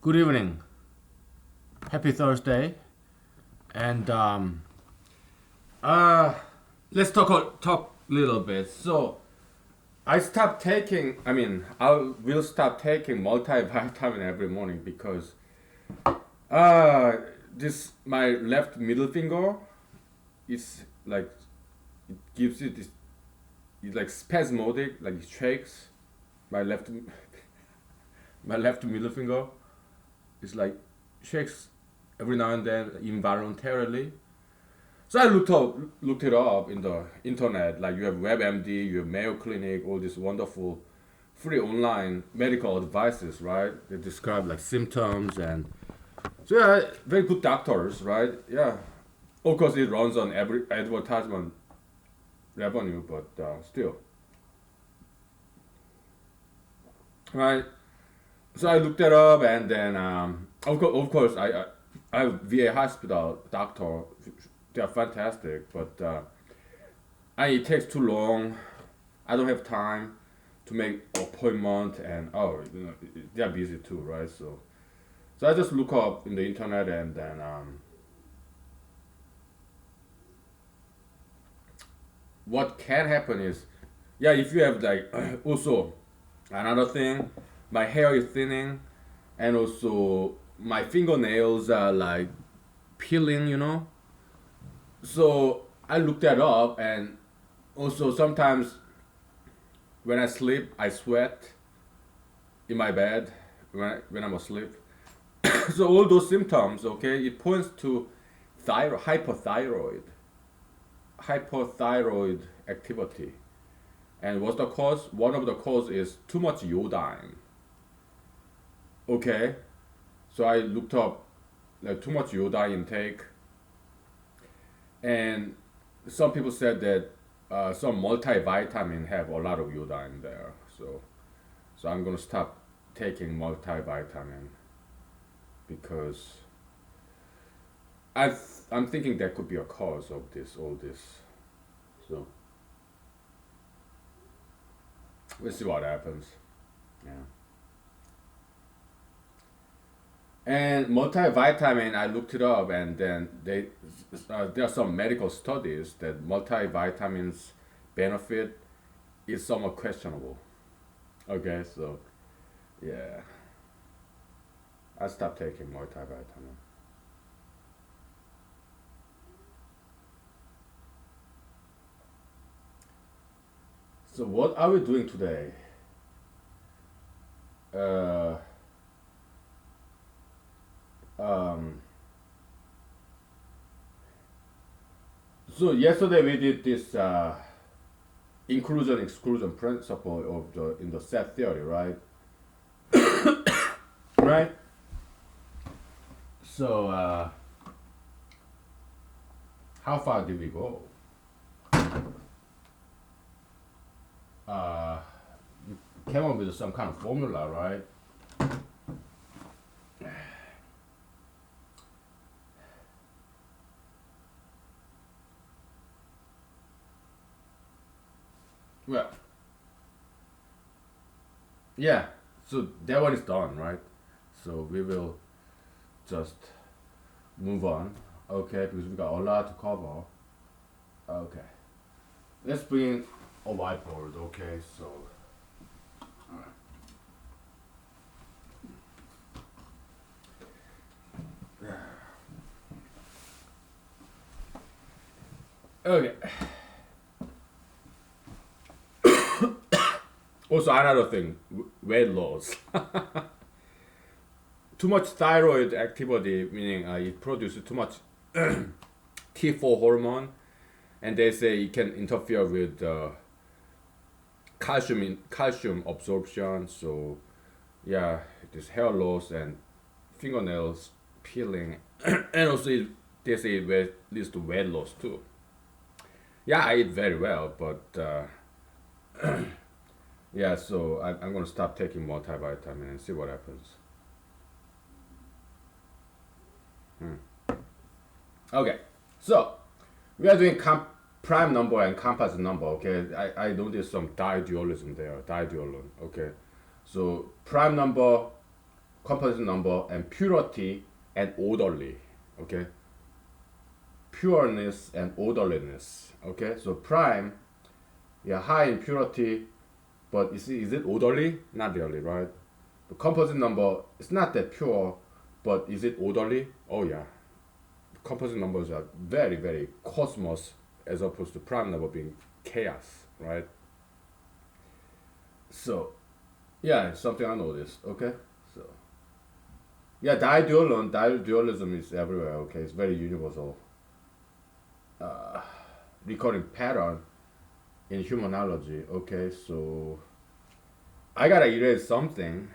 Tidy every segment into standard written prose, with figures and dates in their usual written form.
Good evening. Happy Thursday. And uh, let's talk a little bit. So I stopped taking. I will stop taking multivitamin every morning because this my left middle finger is like it gives you this. It's like spasmodic, like it shakes. My left my left middle finger is like shakes every now and then involuntarily. So I looked it up in the internet. Like you have WebMD, you have Mayo Clinic, all these wonderful free online medical advices, right? They describe like symptoms and so yeah, very good doctors, right? Yeah, of course it runs on every advertisement revenue, but still, right? So I looked it up, and then of course I VA hospital doctor. They are fantastic, but it takes too long. I don't have time to make appointment, and they are busy too, right? So I just look up in the internet, and then what can happen is, yeah, if you have like also another thing, my hair is thinning, and also my fingernails are like peeling, So I looked that up, and also sometimes when I sleep, I sweat in my bed when I'm asleep. So all those symptoms, okay, it points to hypothyroid activity. And what's the cause? One of the cause is too much iodine. Okay, so I looked up like too much iodine intake, and some people said that some multivitamin have a lot of iodine there. So I'm gonna stop taking multivitamin because I'm thinking that could be a cause of all this. So we'll see what happens. Yeah. And multivitamin, I looked it up, and then there are some medical studies that multivitamins benefit is somewhat questionable. Okay, so yeah, I stopped taking multivitamin. So what are we doing today? Uh, um, so yesterday we did this inclusion exclusion principle of the in the set theory, right? Right. So how far did we go? Uh, we came up with some kind of formula, right? Well, yeah. So that one is done, right? So we will just move on, okay? Because we got a lot to cover. Okay. Let's bring a whiteboard, okay? So, alright. Okay. Also, another thing, weight loss. Too much thyroid activity, meaning it produces too much T4 hormone, and they say it can interfere with calcium absorption. So yeah, this hair loss and fingernails peeling, and also they say it leads to weight loss too. Yeah, I eat very well, but yeah, so I'm gonna stop taking multivitamin and see what happens. Okay, so we are doing prime number and composite number. Okay, I noticed some didualism there. Didualism. Okay, so prime number composite number, and purity and orderly. Okay, pureness and orderliness. Okay, so prime, yeah, high in purity, but is it orderly? Not really, right? The composite number is not that pure, but is it orderly? Oh yeah, composite numbers are very, very cosmos as opposed to prime number being chaos, right? So, yeah, it's something I noticed, okay? So, yeah, didualism is everywhere, okay? It's very universal. Recording pattern in humanology, okay? So, I gotta erase something.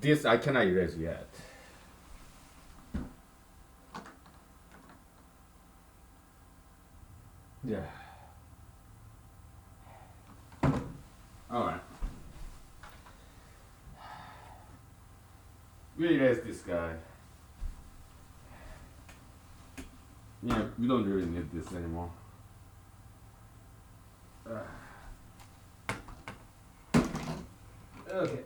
This I cannot erase yet. Yeah. Alright. We erase this guy. Yeah, we don't really need this anymore. Okay. Okay.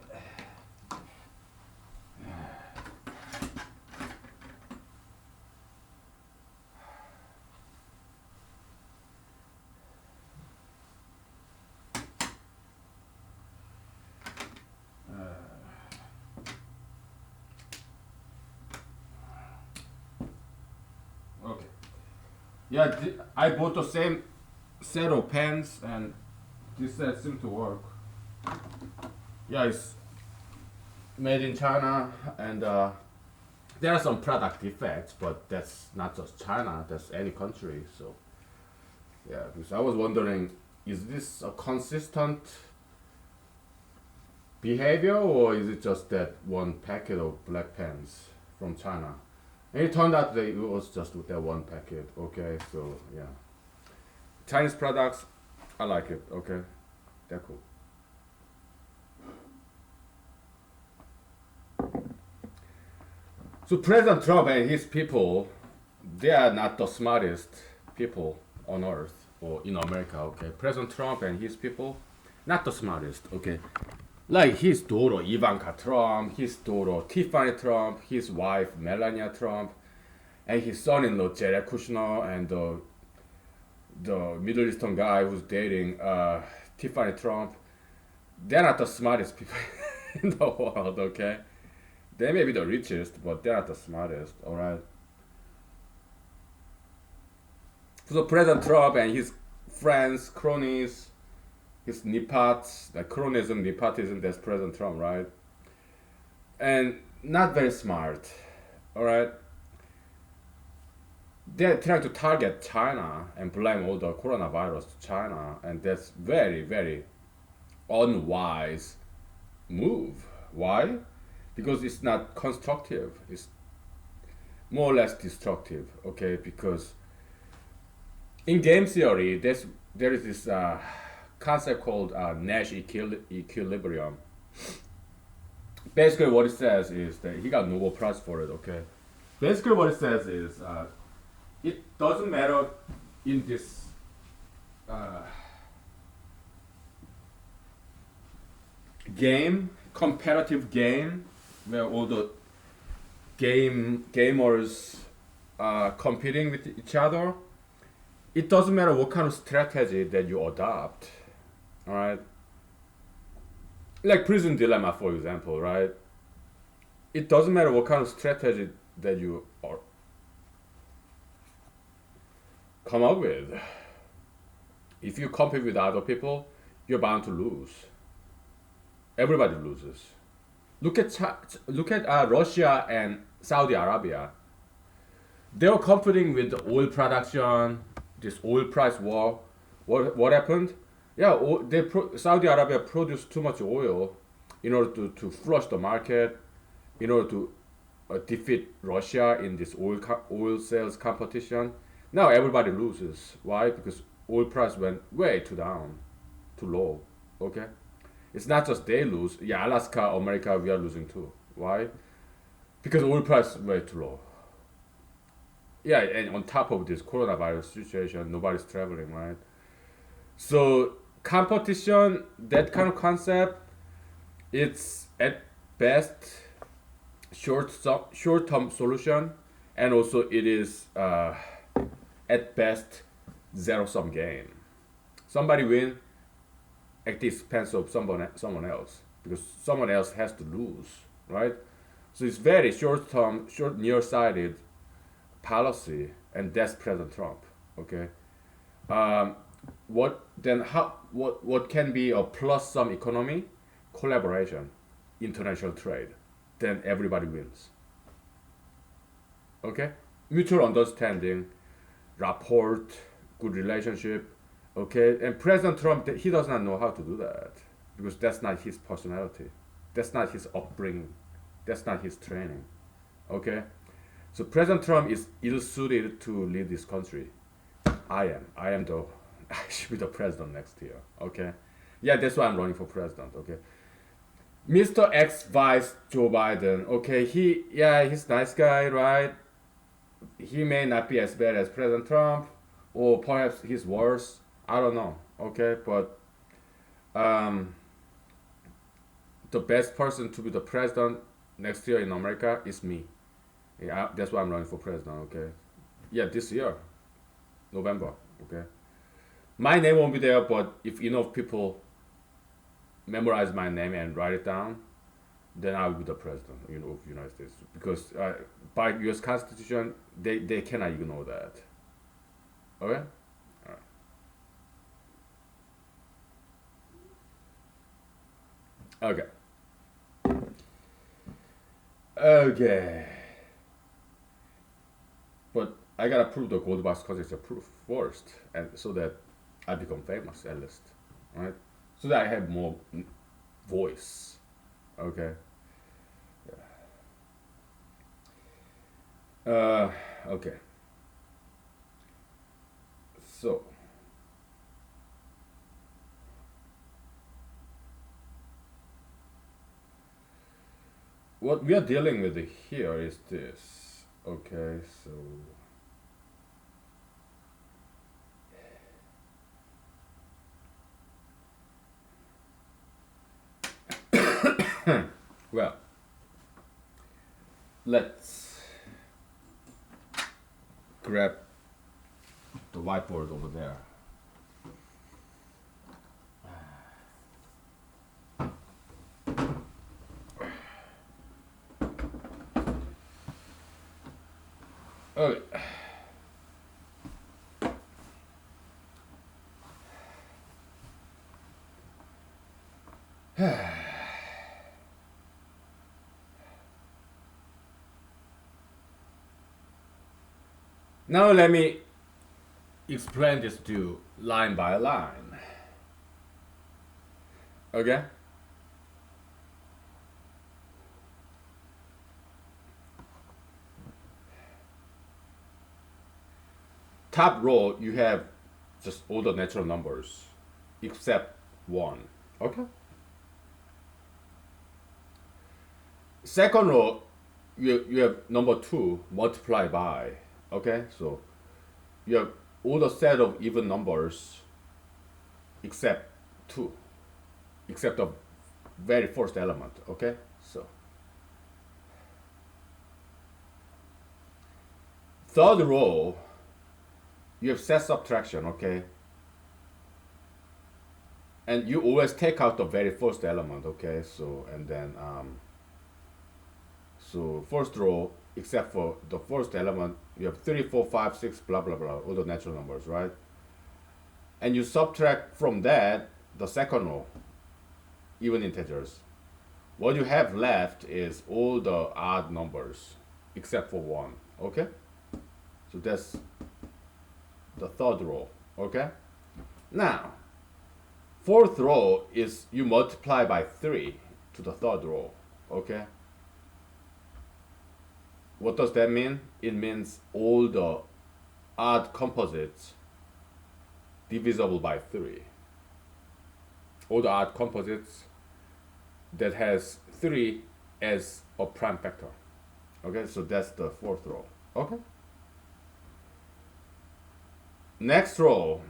Yeah, I bought the same set of pens, and this set seemed to work. Yeah, it's made in China, and there are some product defects, but that's not just China, that's any country. So, yeah, because I was wondering, is this a consistent behavior, or is it just that one packet of black pens from China? And it turned out that it was just with that one packet. Okay, so yeah, Chinese products, I like it. Okay, they're cool. So President Trump and his people, they are not the smartest people on earth or in America. Okay, President Trump and his people, not the smartest. Okay, like his daughter Ivanka Trump, his daughter Tiffany Trump, his wife Melania Trump, and his son-in-law Jared Kushner, and the Middle Eastern guy who's dating Tiffany Trump. They're not the smartest people in the world. Okay, they may be the richest, but they're not the smartest. All right. So President Trump and his friends, cronies, his nipots, like cronism, nepotism, that's President Trump, right? And not very smart, all right? They're trying to target China and blame all the coronavirus to China, and that's very, very unwise move. Why? Because it's not constructive. It's more or less destructive, okay? Because in game theory, there is this concept called Nash equilibrium. Basically, what it says is that he got Nobel Prize for it. Okay. Basically, what it says is it doesn't matter in this game, competitive game, where all the gamers are competing with each other. It doesn't matter what kind of strategy that you adopt, all right? Like prison dilemma, for example, right? It doesn't matter what kind of strategy that you come up with. If you compete with other people, you're bound to lose. Everybody loses. Look at Russia and Saudi Arabia. They were competing with the oil production, this oil price war. What happened? Yeah, Saudi Arabia produced too much oil in order to flush the market, in order to defeat Russia in this oil sales competition. Now everybody loses. Why? Because oil price went way too down, too low. Okay, it's not just they lose. Yeah, Alaska, America, we are losing too. Why? Because oil price way too low. Yeah, and on top of this coronavirus situation, nobody's traveling, right? So competition, that kind of concept, it's at best short-term solution, and also it is at best zero-sum game. Somebody win at the expense of someone else, because someone else has to lose, right? So it's very short-term, short nearsighted policy, and that's President Trump. Okay, what can be a plus sum economy? Collaboration, international trade, then everybody wins. Okay, mutual understanding, rapport, good relationship. Okay, and President Trump, he does not know how to do that, because that's not his personality, that's not his upbringing, that's not his training. Okay, so President Trump is ill suited to lead this country. I am the I should be the president next year. Okay, yeah, that's why I'm running for president. Okay, Mr. X Vice Joe Biden. Okay, he's a nice guy, right? He may not be as bad as President Trump, or perhaps he's worse. I don't know. Okay, but um, the best person to be the president next year in America is me. Yeah, that's why I'm running for president. Okay, yeah, this year, November. Okay, my name won't be there, but if enough people memorize my name and write it down, then I will be the president, of the United States. Because by U.S. Constitution, they cannot ignore that. Okay. Okay. Okay. But I gotta prove the gold box because it's a proof first, and so that I become famous at least, right? So that I have more voice. Okay. Okay. So what we are dealing with here is this. Okay. So well, let's grab the whiteboard over there. Okay. Now let me explain this to you line by line. Okay? Top row, you have just all the natural numbers except 1. Okay? Second row, you have number 2 multiplied by. Okay? So you have all the set of even numbers except 2, except the very first element. Okay? So third row, you have set subtraction. Okay? And you always take out the very first element. Okay? So and then so first row, except for the first element, you have 3, 4, 5, 6, blah blah blah, all the natural numbers, right? And you subtract from that the second row, even integers. What you have left is all the odd numbers except for 1. Okay? So that's the third row. Okay? Now, fourth row is you multiply by 3 to the third row. Okay? What does that mean? It means all the odd composites divisible by 3. All the odd composites that has 3 as a prime factor. Okay, so that's the fourth row. Okay. Next row,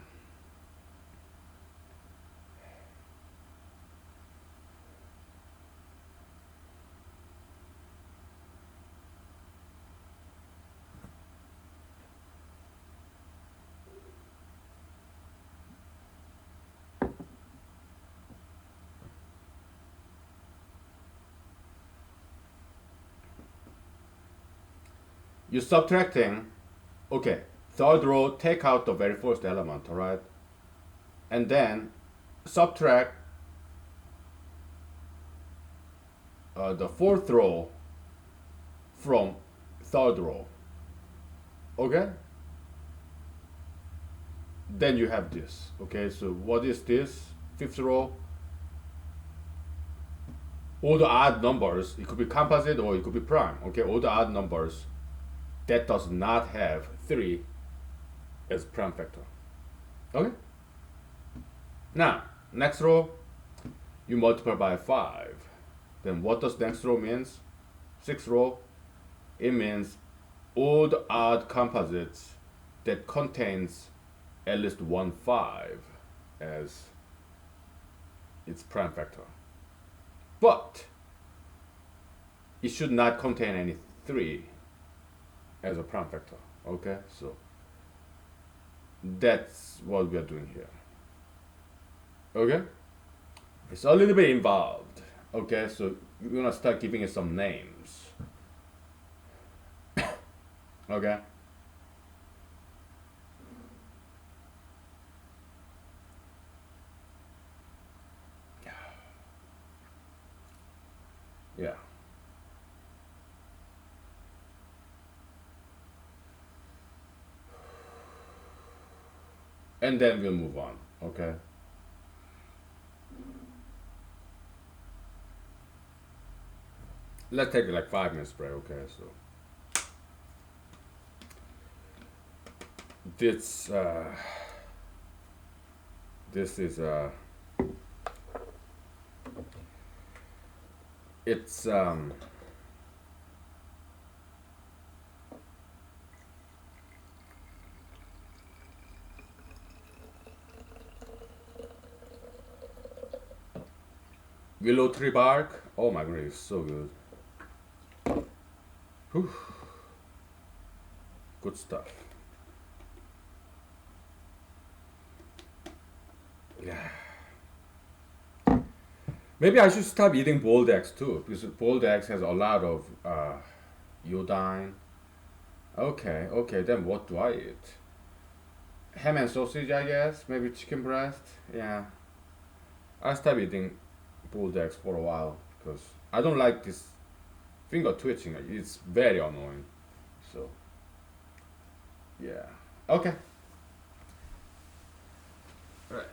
you're subtracting. Okay, third row, take out the very first element, all right, and then subtract the fourth row from third row. Okay, then you have this. Okay, so what is this? Fifth row, all the odd numbers, it could be composite or it could be prime. Okay, all the odd numbers that does not have 3 as prime factor. Okay, now next row, you multiply by 5. Then what does next row means? Sixth row, it means all the odd composites that contains at least 1 5 as its prime factor. But it should not contain any 3 as a prime factor. Okay, so that's what we are doing here. Okay, it's a little bit involved. Okay, so we're gonna start giving it some names. Okay, yeah, and then we'll move on. Okay, let's take like 5 minutes break. Okay, so this this is it's willow tree bark. Oh my goodness, it's so good. Whew. Good stuff. Yeah. Maybe I should stop eating boiled eggs too, because boiled eggs has a lot of iodine. Okay, okay, then what do I eat? Ham and sausage, I guess. Maybe chicken breast. Yeah. I stopped eating boiled eggs for a while because I don't like this finger twitching. It's very annoying. So, yeah. Okay. Right.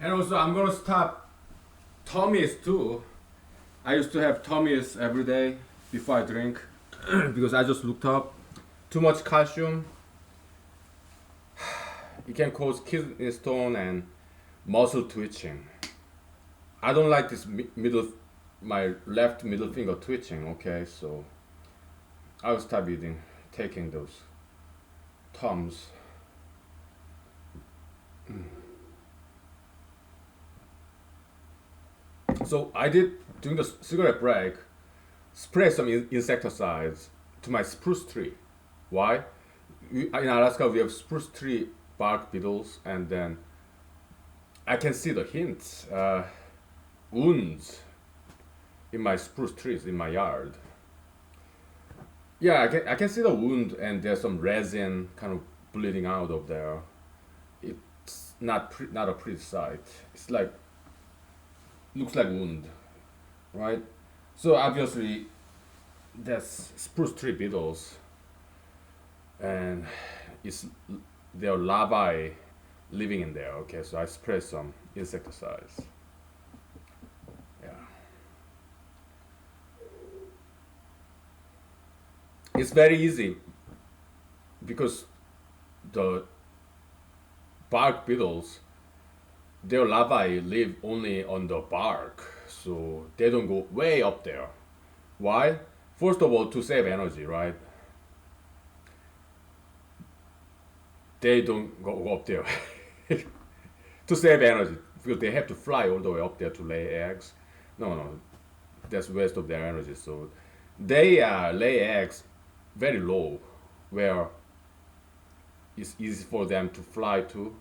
And also, I'm gonna stop Tommy's too. I used to have Tommy's every day before I drink because I just looked up too much calcium. It can cause kidney stone and muscle twitching. I don't like this my left middle finger twitching. Okay, so I'll stop taking those Toms. So I did during the cigarette break spray some insecticides to my spruce tree. Why? In Alaska we have spruce tree bark beetles, and then I can see the hints, wounds in my spruce trees in my yard. Yeah, I can see the wound, and there's some resin kind of bleeding out of there. It's not a pretty sight. It's like looks like wound, right? So obviously that's spruce tree beetles, and it's there are larvae living in there. Okay, so I spray some insecticides. Yeah, it's very easy because the bark beetles, their larvae live only on the bark, so they don't go way up there. Why? First of all, to save energy, right? They don't go up there to save energy because they have to fly all the way up there to lay eggs. No, no, that's waste of their energy. So they lay eggs very low, where it's easy for them to fly to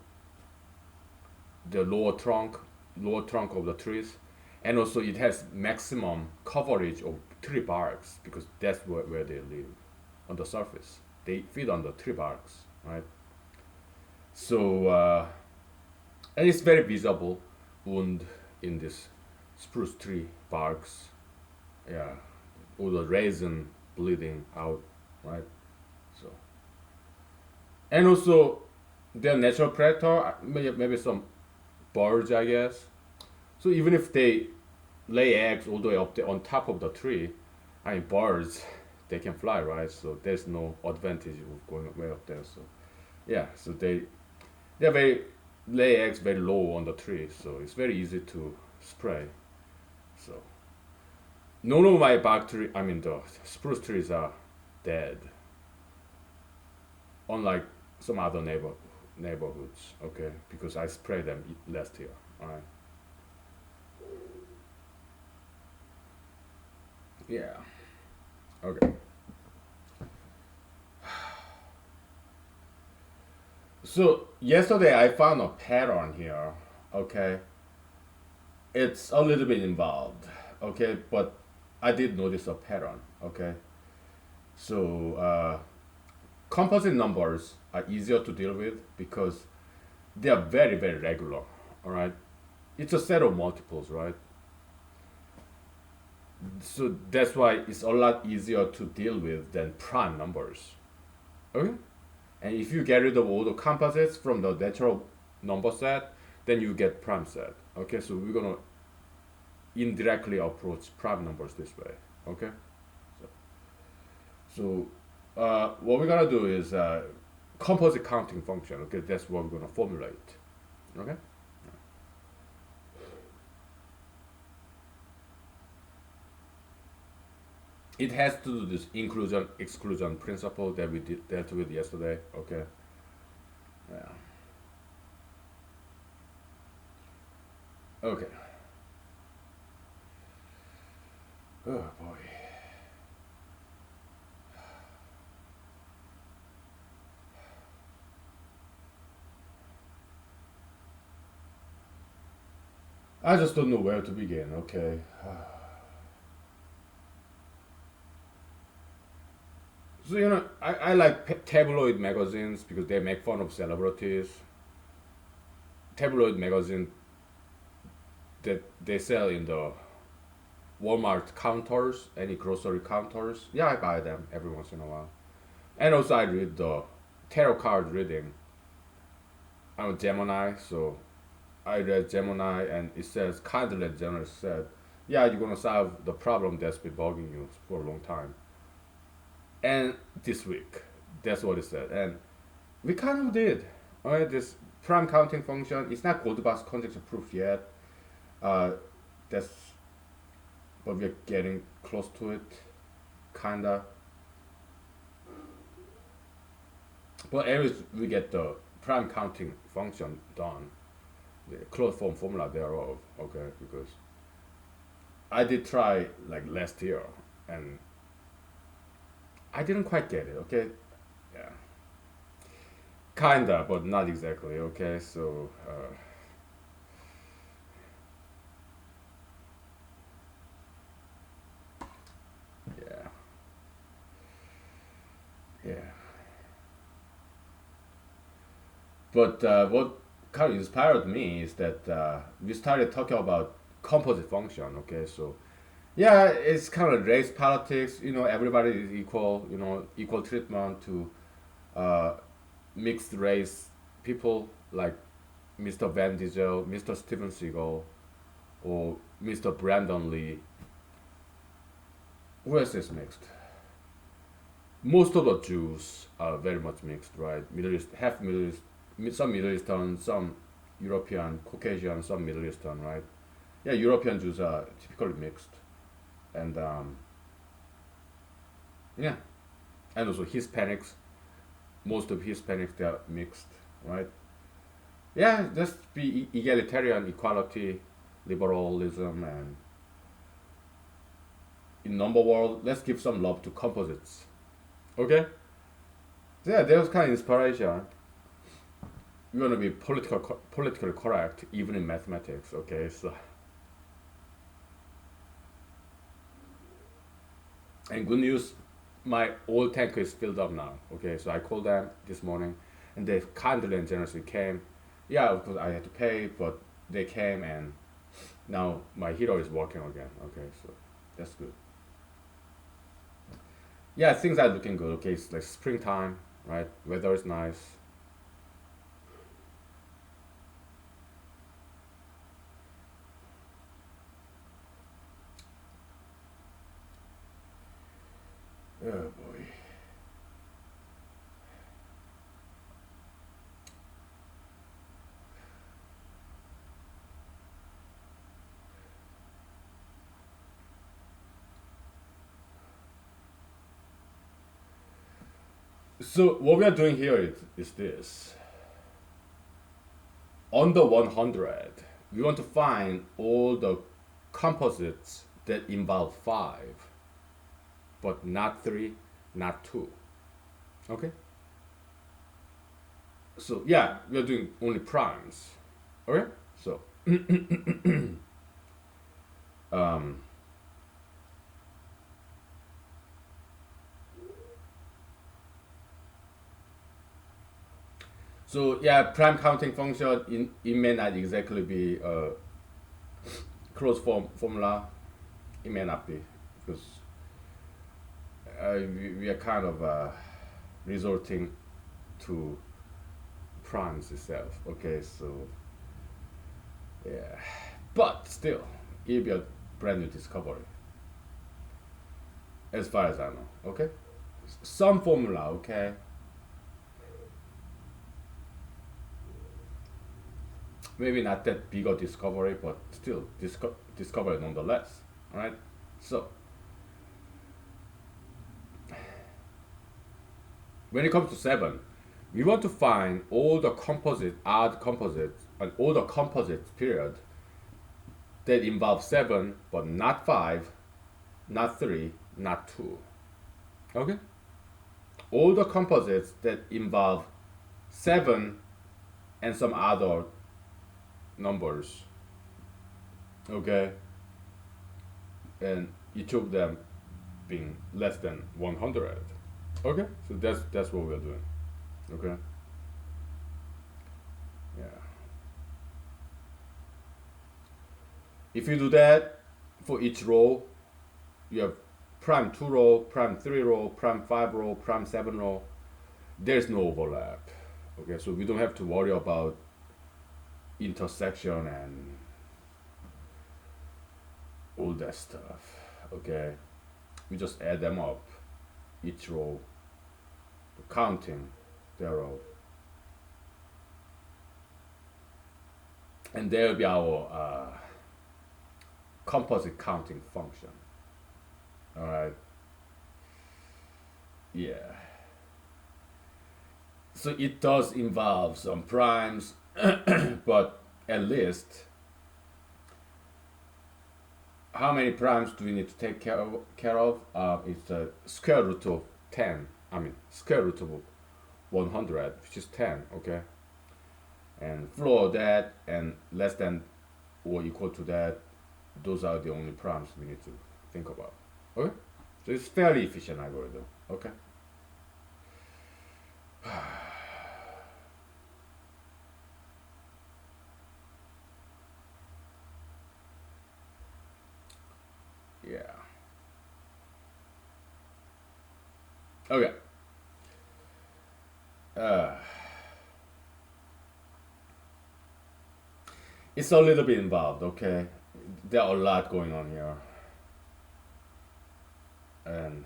the lower trunk of the trees, and also it has maximum coverage of tree barks because that's where they live on the surface. They feed on the tree barks, right? So and it's very visible wound in this spruce tree barks. Yeah, all the resin bleeding out, right? So and also their natural predator, maybe some birds, I guess. So even if they lay eggs all the way up there on top of the tree, I mean birds, they can fly, right? So there's no advantage of going way up there. So yeah, so they very lay eggs very low on the tree, so it's very easy to spray. So none of my bark tree, I mean the spruce trees are dead, unlike some other neighborhoods. Okay, because I sprayed them last year. All right. Yeah. Okay. So yesterday I found a pattern here. Okay, it's a little bit involved. Okay, but I did notice a pattern. Okay, so composite numbers are easier to deal with because they are very very regular. All right, it's a set of multiples, right? So that's why it's a lot easier to deal with than prime numbers. Okay, and if you get rid of all the composites from the natural number set, then you get prime set. Okay, so we're gonna indirectly approach prime numbers this way. Okay, so what we're gonna do is composite counting function. Okay, that's what we're gonna formulate. Okay, it has to do this inclusion exclusion principle that we dealt with yesterday. Okay, yeah. Okay. Oh boy. I just don't know where to begin. Okay. So I like tabloid magazines because they make fun of celebrities. Tabloid magazine that they sell in the Walmart counters, any grocery counters. Yeah, I buy them every once in a while. And also I read the tarot card reading. I'm a Gemini, so I read Gemini and it says kindly generous said, yeah, you're gonna solve the problem that's been bugging you for a long time. And this week, that's what it said. And we kind of did. Alright, this prime counting function is not gold box conjecture proof yet. Uh, that's but we're getting close to it, kinda. But anyways, we get the prime counting function done, the closed form formula thereof. Okay, because I did try like last year, and I didn't quite get it. Okay, yeah, kinda, but not exactly. Okay, so yeah, yeah. But what kind of inspired me is that we started talking about composite function. Okay, so yeah, it's kind of race politics. You know, everybody is equal. You know, equal treatment to uh, mixed race people like Mr. Van Diesel, Mr. Steven Seagal, or Mr. Brandon Lee. Who else is mixed? Most of the Jews are very much mixed, right? Middle East, half Middle East, some Middle Eastern, some European, Caucasian, some Middle Eastern, right? Yeah, European Jews are typically mixed, and yeah, and also Hispanics. Most of Hispanics they are mixed, right? Yeah, just be egalitarian, equality, liberalism, and in number world, let's give some love to composites. Okay? Yeah, there's kind of inspiration. We want to be politically correct, even in mathematics. Okay, so and good news, my old tank is filled up now. Okay, so I called them this morning, and they kindly and generously came. Yeah, of course I had to pay, but they came, and now my heater is working again. Okay, so that's good. Yeah, things are looking good. Okay, it's like springtime, right? Weather is nice. Oh boy. So what we are doing here is this. On the 100, we want to find all the composites that involve 5, but not 3, not 2. Okay? So yeah, we are doing only primes. Okay? So um, so yeah, prime counting function it may not exactly be a closed form formula. It may not be because we are kind of resorting to primes itself. Okay, so yeah, but still, it'll be a brand new discovery as far as I know. Okay, some formula. Okay, maybe not that big a discovery, but still discovery nonetheless. All right, so when it comes to 7, we want to find all the odd composites, and all the composites, period, that involve 7, but not 5, not 3, not 2. Okay? All the composites that involve 7 and some other numbers. Okay? And each of them being less than 100. Okay? So that's what we're doing. Okay? Yeah. If you do that for each row, you have prime 2 row, prime 3 row, prime 5 row, prime 7 row. There's no overlap. Okay, so we don't have to worry about intersection and all that stuff. Okay, we just add them up, each row, the counting thereof, and there will be our composite counting function. All right, yeah. So it does involve some primes, but at least how many primes do we need to take care of? It's the square root of 10. I mean, square root of 100, which is 10, okay? And floor that and less than or equal to that, those are the only primes we need to think about. Okay? So it's fairly efficient algorithm, okay? Yeah. Okay. Uh, it's a little bit involved, okay? There are a lot going on here. And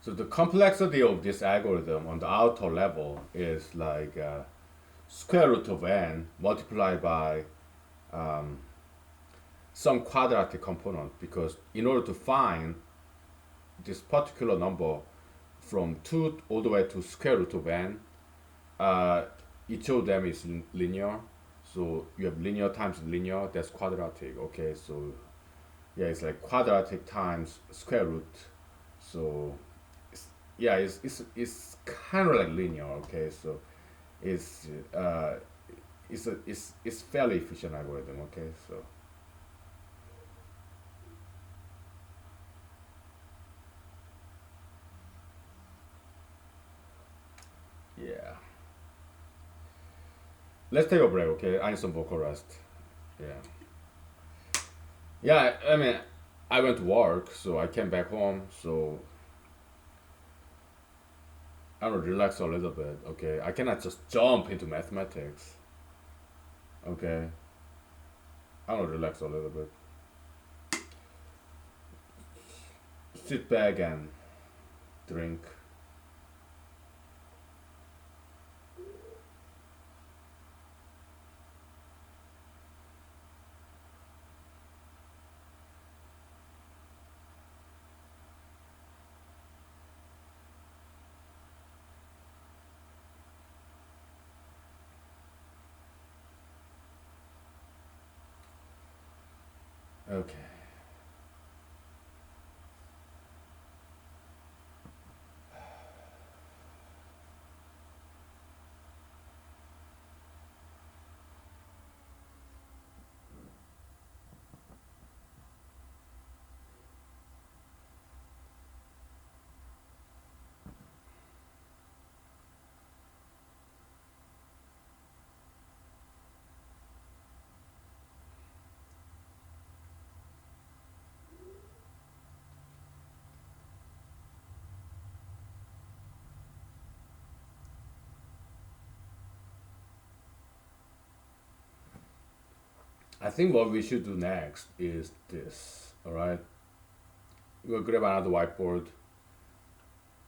so the complexity of this algorithm on the outer level is like square root of n multiplied by um, some quadratic component, because in order to find this particular number from 2 all the way to square root of n, uh, each of them is linear. So you have linear times linear, that's quadratic. Okay, so yeah, it's like quadratic times square root. So it's, yeah, it's kind of like linear. Okay, so it's it's fairly efficient algorithm. Okay, so yeah, let's take a break. Okay, I need some vocal rest. Yeah, yeah. I mean, I went to work, so I came back home. So I will relax a little bit. Okay, I cannot just jump into mathematics. Okay, I will relax a little bit. Sit back and drink. Okay. I think what we should do next is this. All right. We'll grab another whiteboard.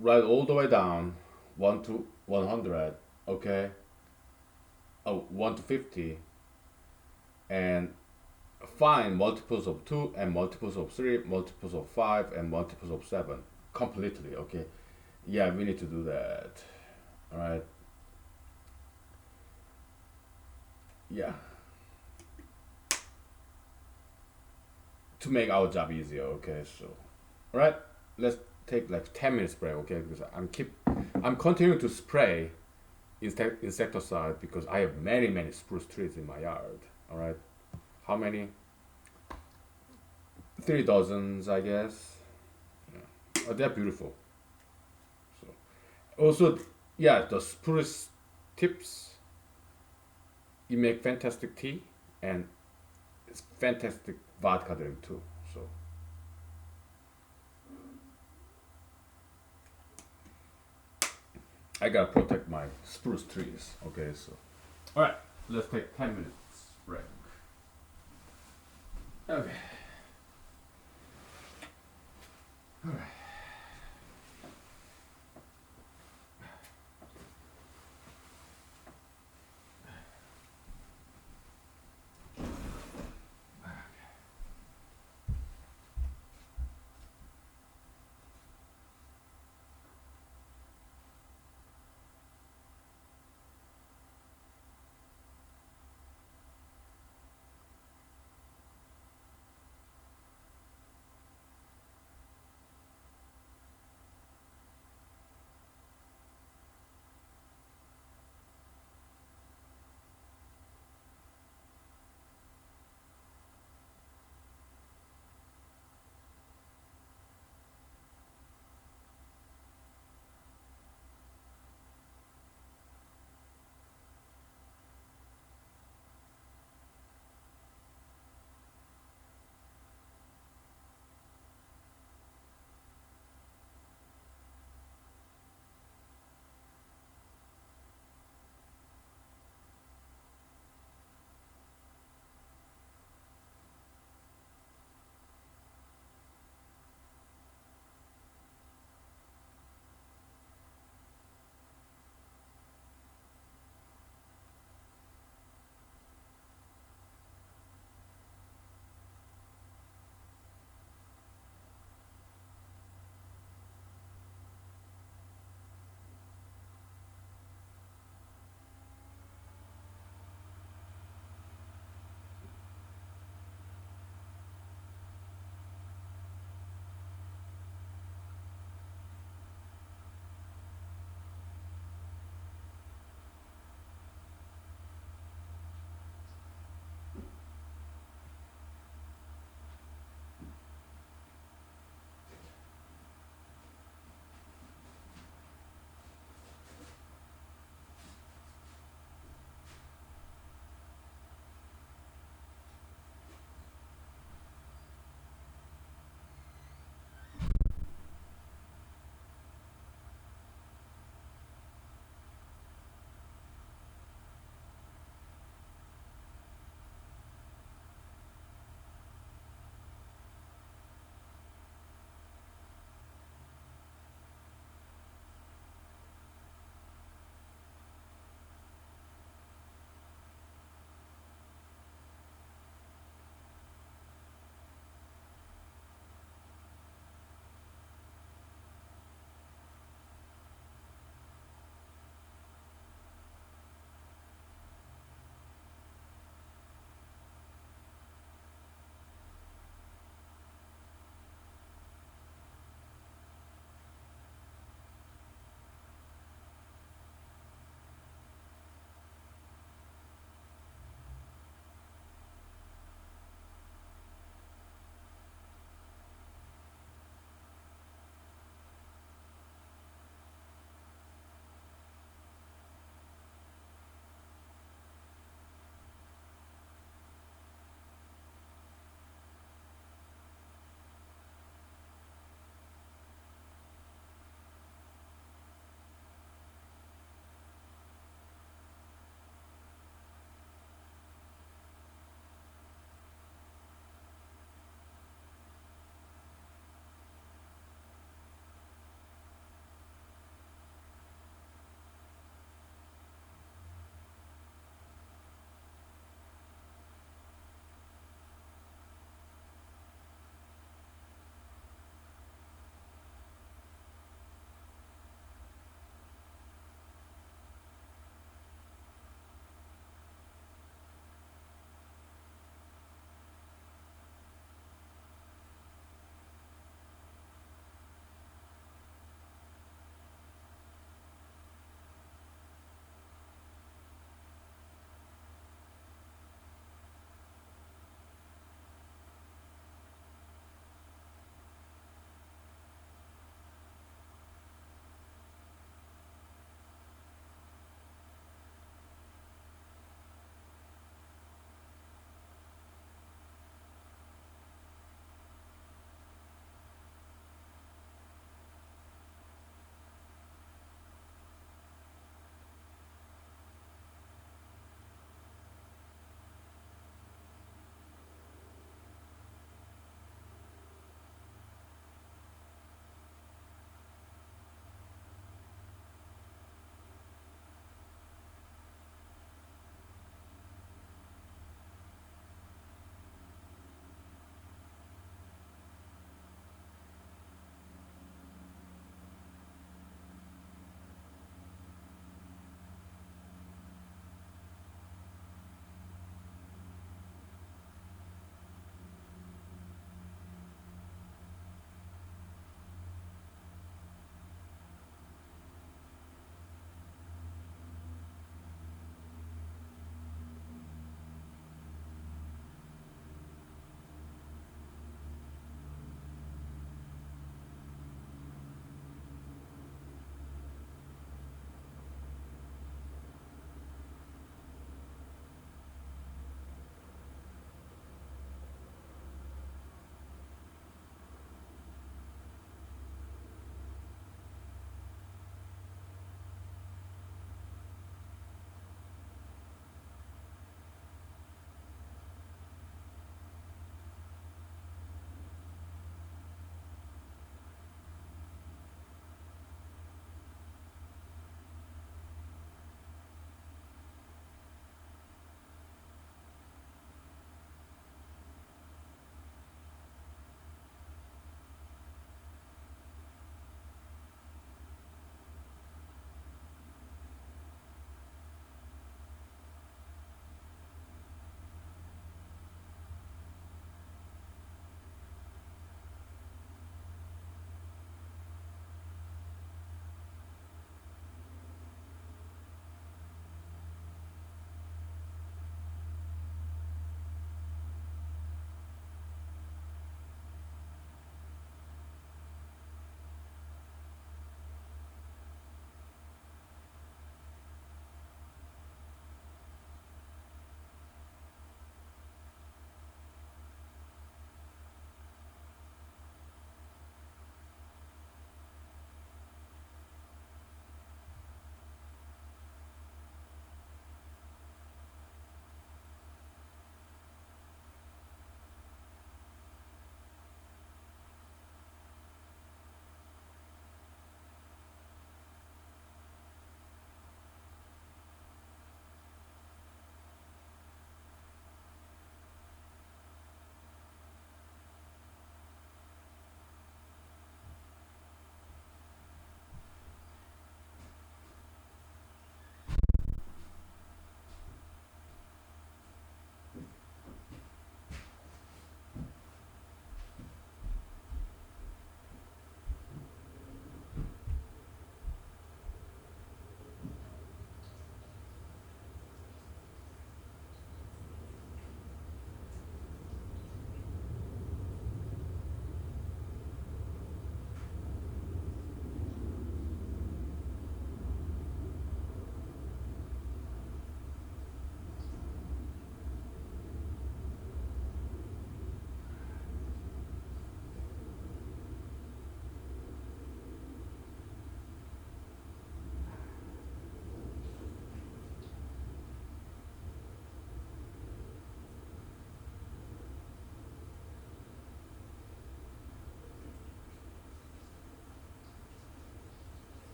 Write all the way down, 1 to 100. Okay. Oh, 1 to 50, and find multiples of 2 and multiples of 3, multiples of 5 and multiples of 7 completely. Okay. Yeah, we need to do that. All right. Yeah. to make our job easier. Okay, so all right, let's take like 10 minutes break. Okay, because I'm continuing to spray insecticide because I have many spruce trees in my yard. All right, how many? 3 dozens, I guess. Yeah. Oh, they're beautiful. So also, yeah, the spruce tips. You make fantastic tea, and it's fantastic vodka drink too. So I gotta protect my spruce trees. Okay, so all right, let's take 10 minutes break. Okay. All right.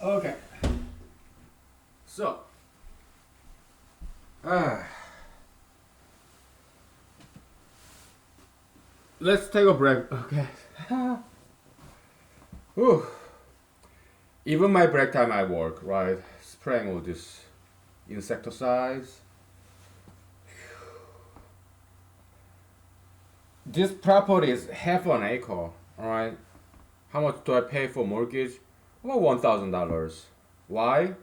Okay. So, uh, let's take a break. Okay. Whew. Even my break time at work, right? Spraying all this insecticides. This property is half an acre, alright? How much do I pay for mortgage? About $1,000. Why?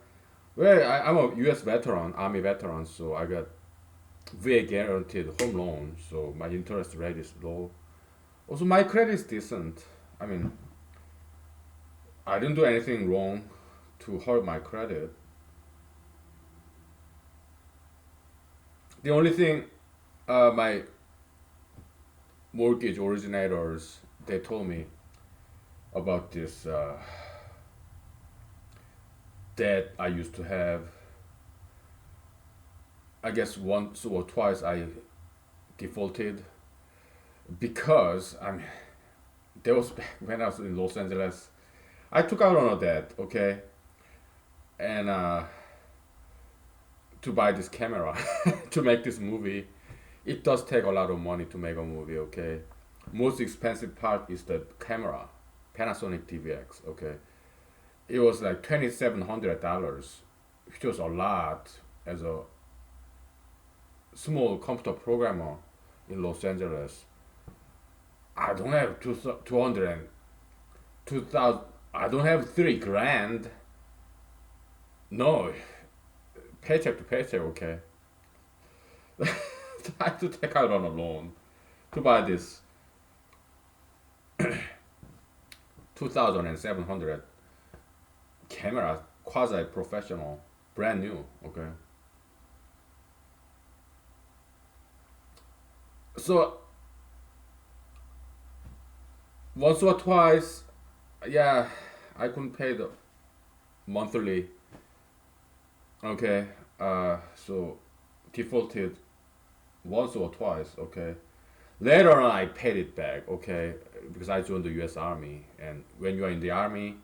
Well, I'm a U.S. veteran, Army veteran, so I got VA guaranteed home loan, so my interest rate is low. Also, my credit is decent. I mean, I didn't do anything wrong to hurt my credit. The only thing, my mortgage originators, they told me about this debt I used to have. I guess once or twice I defaulted because I mean there was back when I was in Los Angeles. I took out on a debt, okay, and to buy this camera to make this movie. It does take a lot of money to make a movie, okay. Most expensive part is the camera, Panasonic DVX, okay. It was like $2,700, which was a lot as a small computer programmer in Los Angeles. I don't have 200 2000. I don't have 3 grand. No, paycheck to paycheck. Okay, I had to take out on a loan to buy this 2,700 camera, quasi professional, brand new. Okay, so once or twice, yeah, I couldn't pay the monthly. Okay, so defaulted once or twice. Okay, later on I paid it back. Okay, because I joined the U.S. Army, and when you are in the army,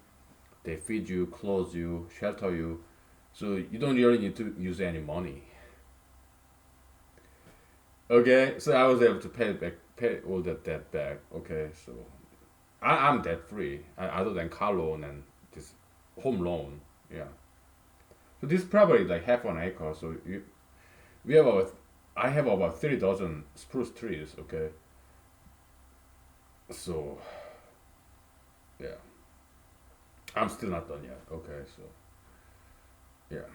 they feed you, clothe you, shelter you, so you don't really need to use any money. Okay, so I was able to pay it back, pay all that debt back. Okay, so I'm debt free, other than car loan and this home loan. Yeah. So this property is like half an acre. So we have about I have about 30 dozen spruce trees. Okay. So yeah, I'm still not done yet. Okay. So yeah,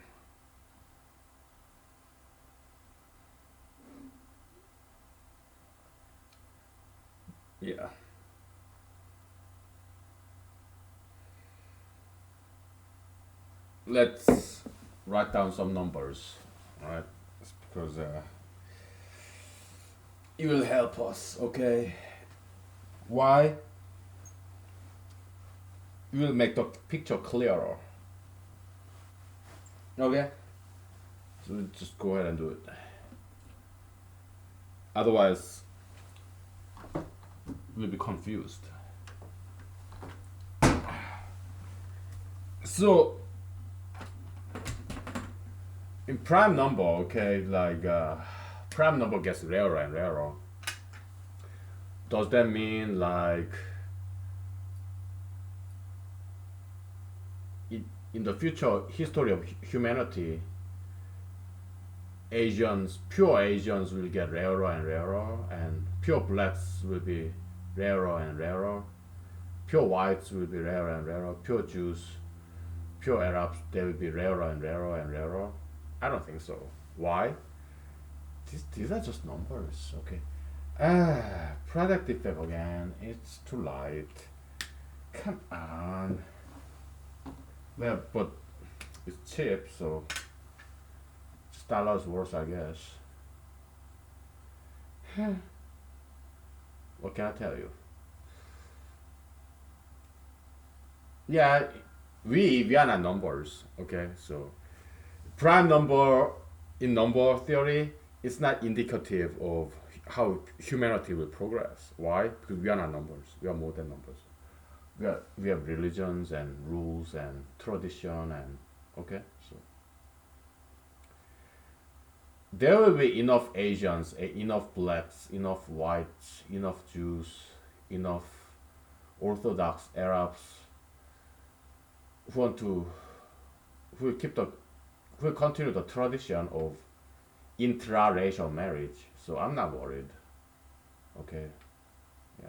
yeah. Let's write down some numbers. All right. It's because it will help us. Okay. Why? It will make the picture clearer. Okay. So just go ahead and do it. Otherwise, we'll be confused. So, in prime number, okay, like prime number gets rarer and rarer. Does that mean like in the future history of humanity, Asians, pure Asians will get rarer and rarer, and pure blacks will be rarer and rarer, pure whites will be rarer and rarer, pure Jews, pure Arabs, they will be rarer and rarer and rarer? I don't think so. Why? These are just numbers, okay? Product defect again. It's too light. Come on. Well, but it's cheap, so it's dollars worth, I guess. What can I tell you? Yeah, we are not numbers, okay? So prime number in number theory is not indicative of how humanity will progress. Why? Because we are not numbers. We are more than numbers. We have religions and rules and tradition and okay. So there will be enough Asians, enough blacks, enough whites, enough Jews, enough Orthodox Arabs who want to who will keep the who will continue the tradition of intra-racial marriage. So I'm not worried. Okay, yeah.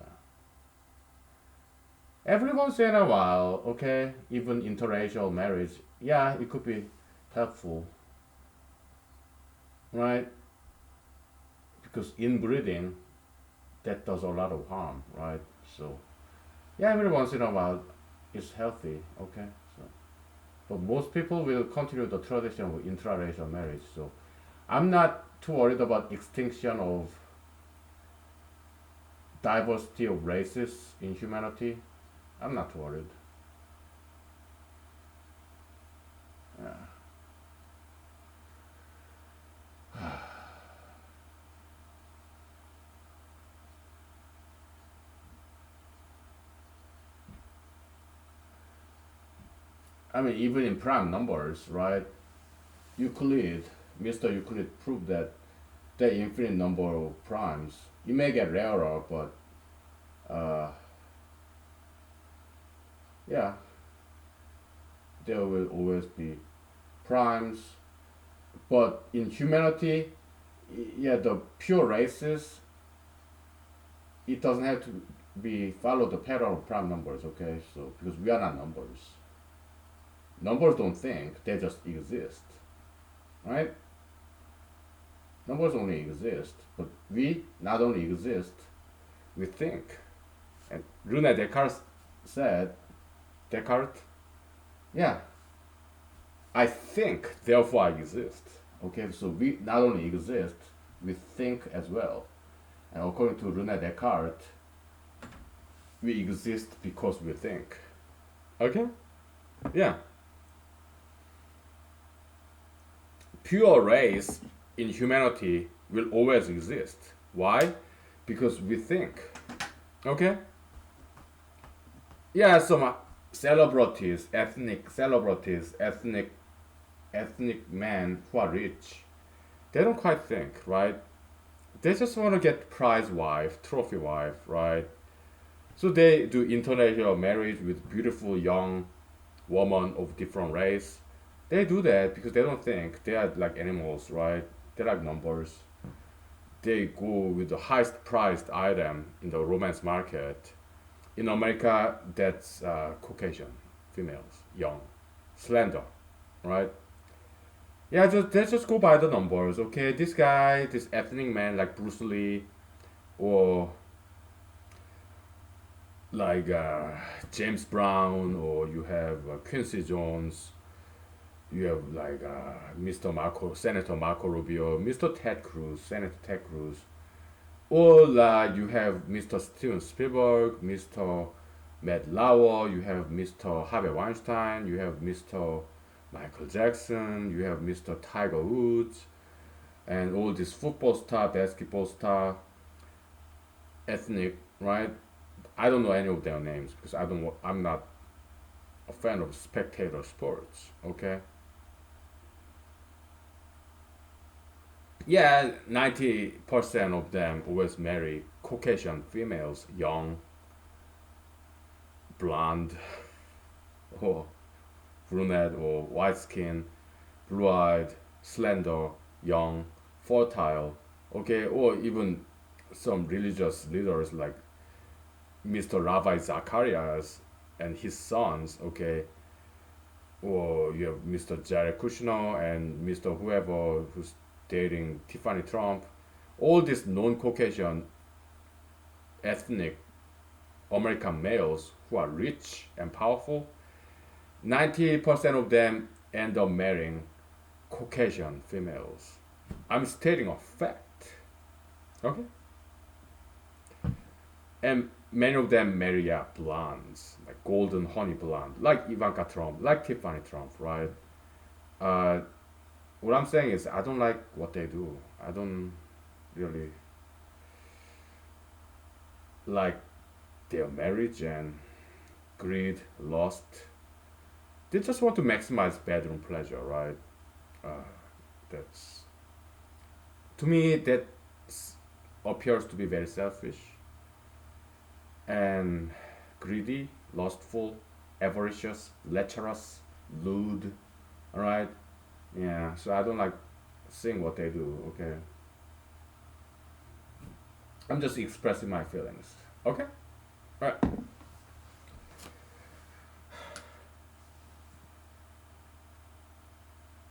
Every once in a while, okay, even interracial marriage, yeah, it could be helpful, right? Because inbreeding that does a lot of harm, right? So yeah, every once in a while, it's healthy, okay. So, but most people will continue the tradition of intra-racial marriage. So I'm not too worried about extinction of diversity of races in humanity. I'm not too worried. Yeah. I mean, even in prime numbers, right? Euclid, Mr. Euclid proved that the infinite number of primes. It may get rarer, but uh, yeah, there will always be primes. But in humanity, yeah, the pure races, it doesn't have to be follow the pattern of prime numbers. Okay, so because we are not numbers. Numbers don't think; they just exist, right? Numbers only exist, but we not only exist, we think. And Rene Descartes said, Descartes, yeah, I think, therefore I exist. Okay, so we not only exist, we think as well. And according to Rene Descartes, we exist because we think. Okay? Yeah. Pure race in humanity will always exist. Why? Because we think. Okay? Yeah, some celebrities, ethnic men who are rich, they don't quite think, right? They just want to get prize wife, trophy wife, right? So they do international marriage with beautiful young woman of different race. They do that because they don't think they are like animals, right? They're like numbers. They go with the highest priced item in the romance market. In America, that's Caucasian females, young, slender, right? Yeah, let's just go by the numbers, okay? This guy, this ethnic man like Bruce Lee, or like James Brown, or you have Quincy Jones, you have like Senator Marco Rubio, Mr. Ted Cruz, Senator Ted Cruz, or you have Mr. Steven Spielberg, Mr. Matt Lauer, you have Mr. Harvey Weinstein, you have Mr. Michael Jackson, you have Mr. Tiger Woods, and all these football star, basketball star, ethnic, right? I don't know any of their names because I'm not a fan of spectator sports. Okay. Yeah, 90% of them always marry Caucasian females, young, blonde, or brunette, or white skin, blue eyed, slender, young, fertile. Okay, or even some religious leaders like Mr. Rabbi Zacharias and his sons. Okay, or you have Mr. Jared Kushner and Mr. whoever who's dating Tiffany Trump. All these non-Caucasian ethnic American males who are rich and powerful, 90% of them end up marrying Caucasian females. I'm stating a fact. Okay? And many of them marry blondes, like golden honey blonde, like Ivanka Trump, like Tiffany Trump, right? Uh, what I'm saying is, I don't like what they do. I don't really like their marriage, and greed, lust. They just want to maximize bedroom pleasure, right? Uh, that's to me that appears to be very selfish and greedy, lustful, avaricious, lecherous, lewd. All right, yeah. So I don't like seeing what they do. Okay, I'm just expressing my feelings. Okay, all right.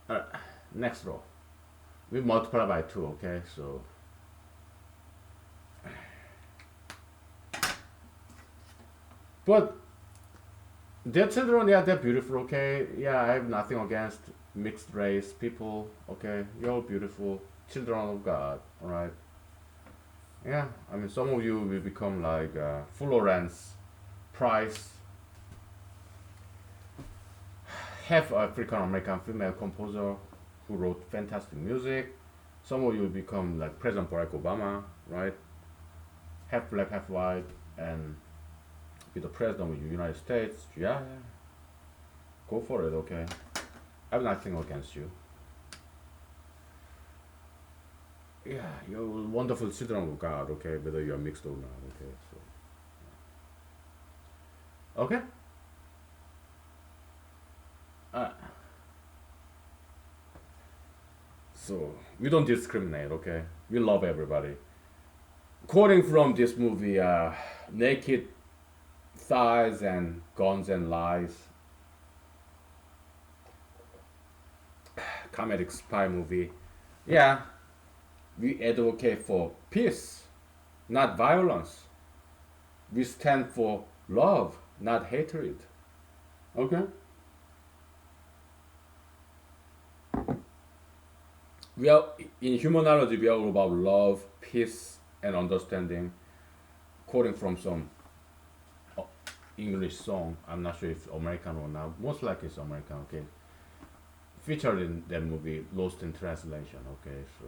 All right. Next row. We multiply by two. Okay, so but their children, yeah, they're beautiful. Okay, yeah, I have nothing against mixed race people. Okay, you're all beautiful children of God. All right. Yeah, I mean, some of you will become like Florence Price, half African American female composer who wrote fantastic music. Some of you will become like President Barack Obama, right? Half black, half white, and be the president of the United States. Yeah, yeah, go for it, okay? I have nothing against you. Yeah, you're wonderful children of God, okay? Whether you're mixed or not, okay? So, okay? Uh, so, we don't discriminate, okay? We love everybody. Quoting from this movie, Naked Thighs and Guns and Lies, comedic spy movie. Yeah, we advocate for peace, not violence. We stand for love, not hatred. Okay? We are in humanology. We are all about love, peace, and understanding. Quoting from some uh, English song. I'm not sure if American or not. Most likely it's American. Okay, featured in that movie, Lost in Translation. Okay, so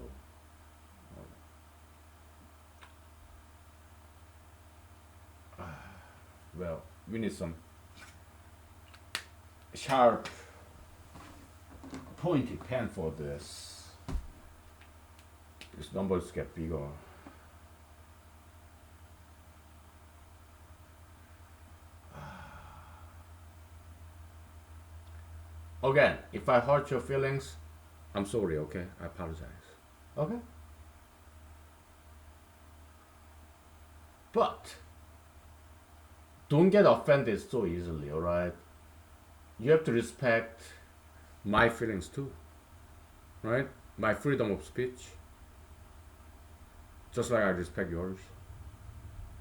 well, we need some sharp, pointy pen for this. These numbers get bigger. Again, if I hurt your feelings, I'm sorry, okay? I apologize. Okay? But don't get offended so easily, alright? You have to respect my feelings too, right? My freedom of speech, just like I respect yours.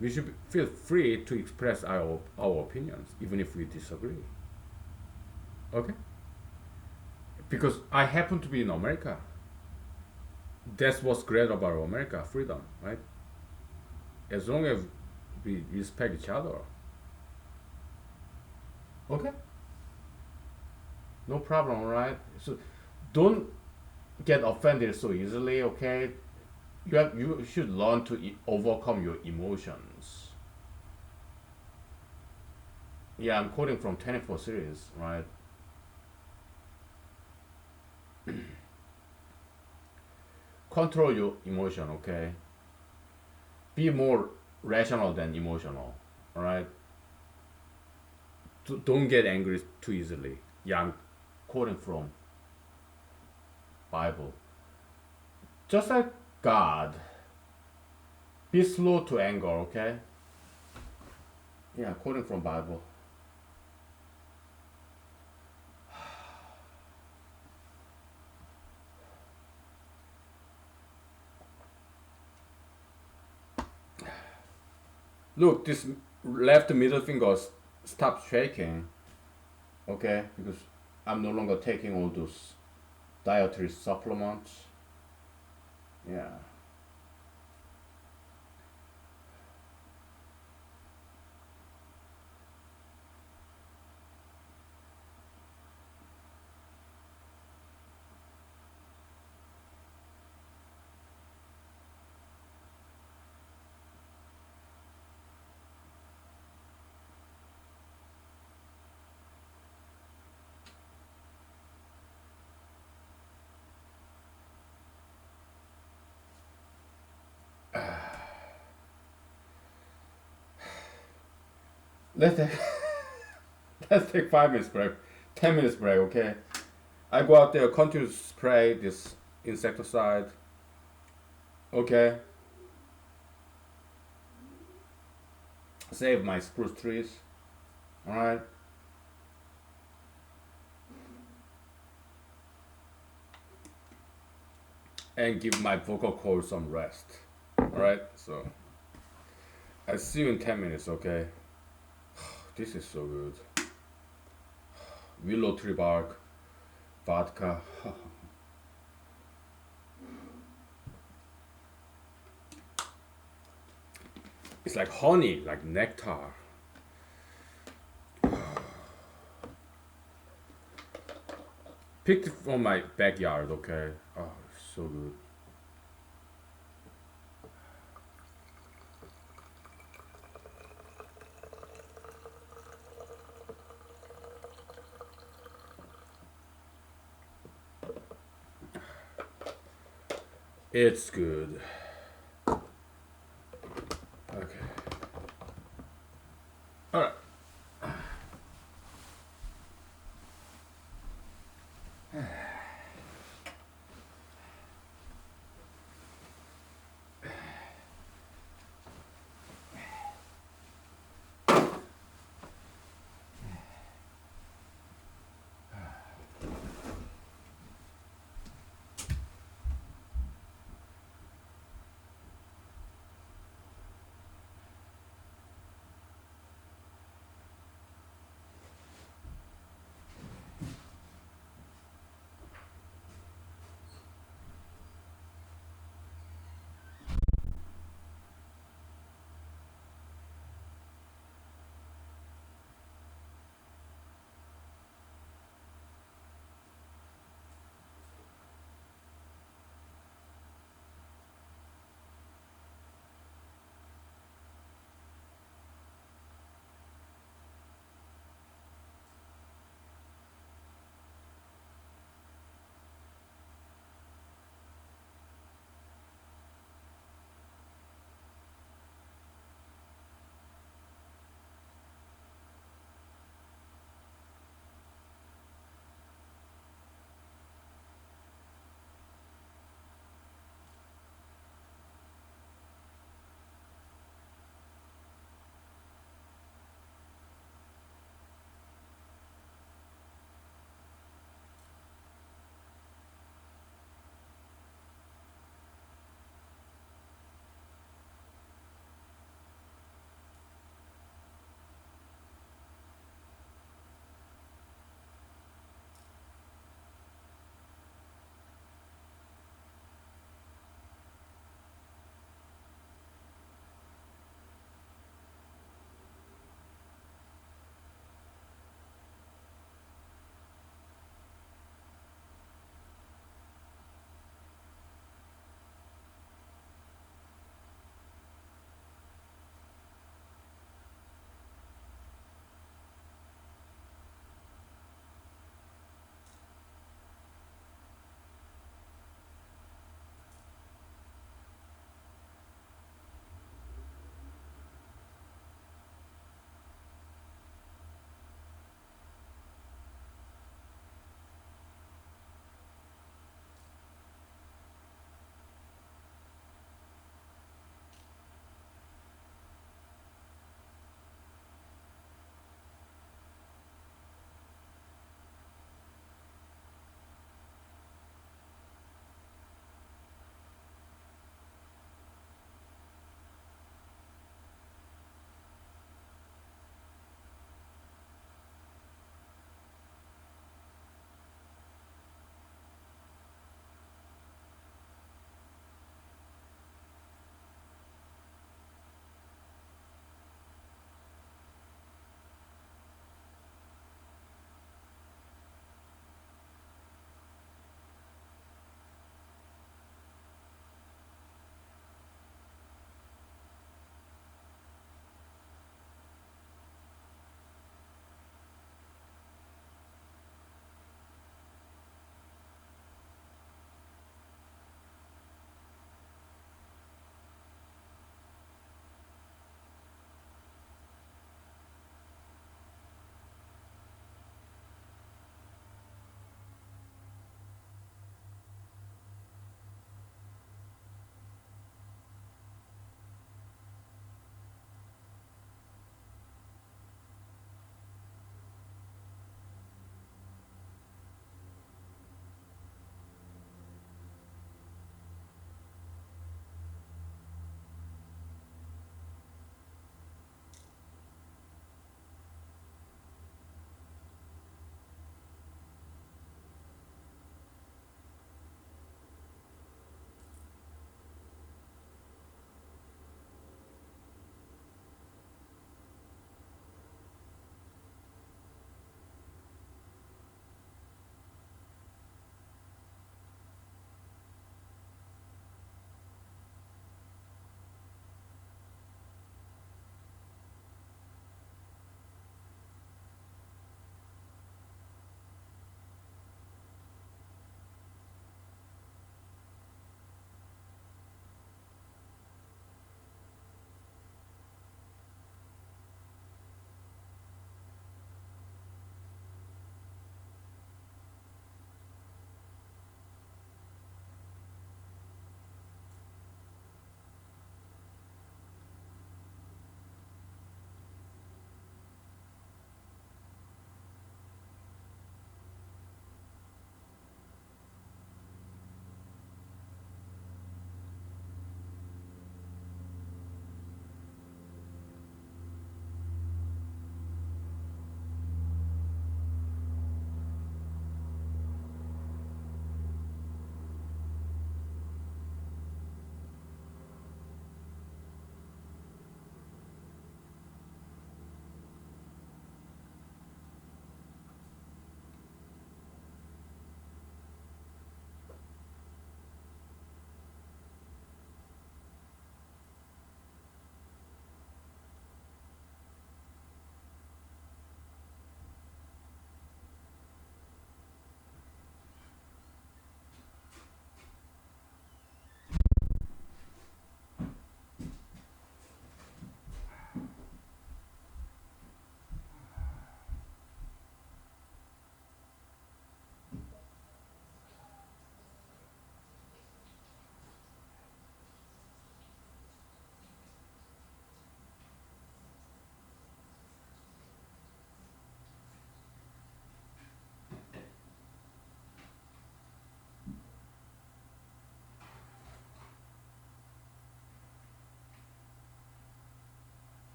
We should feel free to express our opinions, even if we disagree. Okay? Because I happen to be in America. That's what's great about America, freedom, right? As long as we respect each other. Okay? No problem, right? So don't get offended so easily, okay? You should learn to overcome your emotions. Yeah, I'm quoting from 24 series, right? Control your emotion, okay? Be more rational than emotional, all right? Don't get angry too easily. Yeah, I'm quoting from Bible. Just like God, be slow to anger, okay? Yeah, quoting from Bible. Look, this left middle finger stop shaking, okay? Because I'm no longer taking all those dietary supplements. Yeah. let's take let's take 5 minutes break, 10 minutes break. Okay, I go out there, continue to spray this insecticide. Okay, save my spruce trees. All right. And give my vocal cords some rest. Alright, so I see you in 10 minutes, okay? This is so good. Willow tree bark, vodka. It's like honey, like nectar. Picked from my backyard, okay? Oh, so good. It's good. Okay. Alright.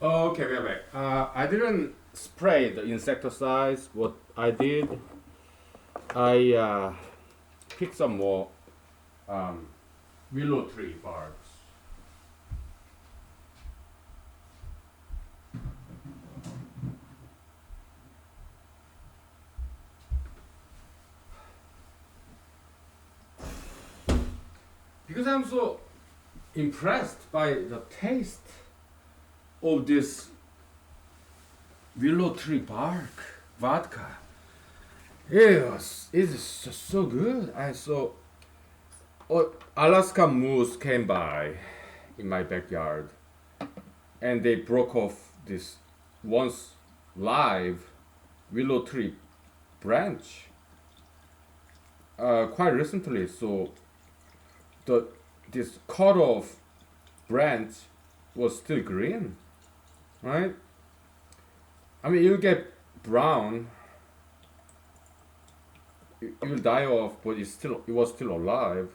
Okay, wait, wait. I didn't spray the insecticides. What I did, I picked some more um, willow tree barks. Because I'm so impressed by the taste of this willow tree bark vodka. Yes, it is so good. I saw Alaska moose came by in my backyard, and they broke off this once live willow tree branch quite recently. So the this cut off branch was still green, right? I mean, you get brown, it will die off, but it was still alive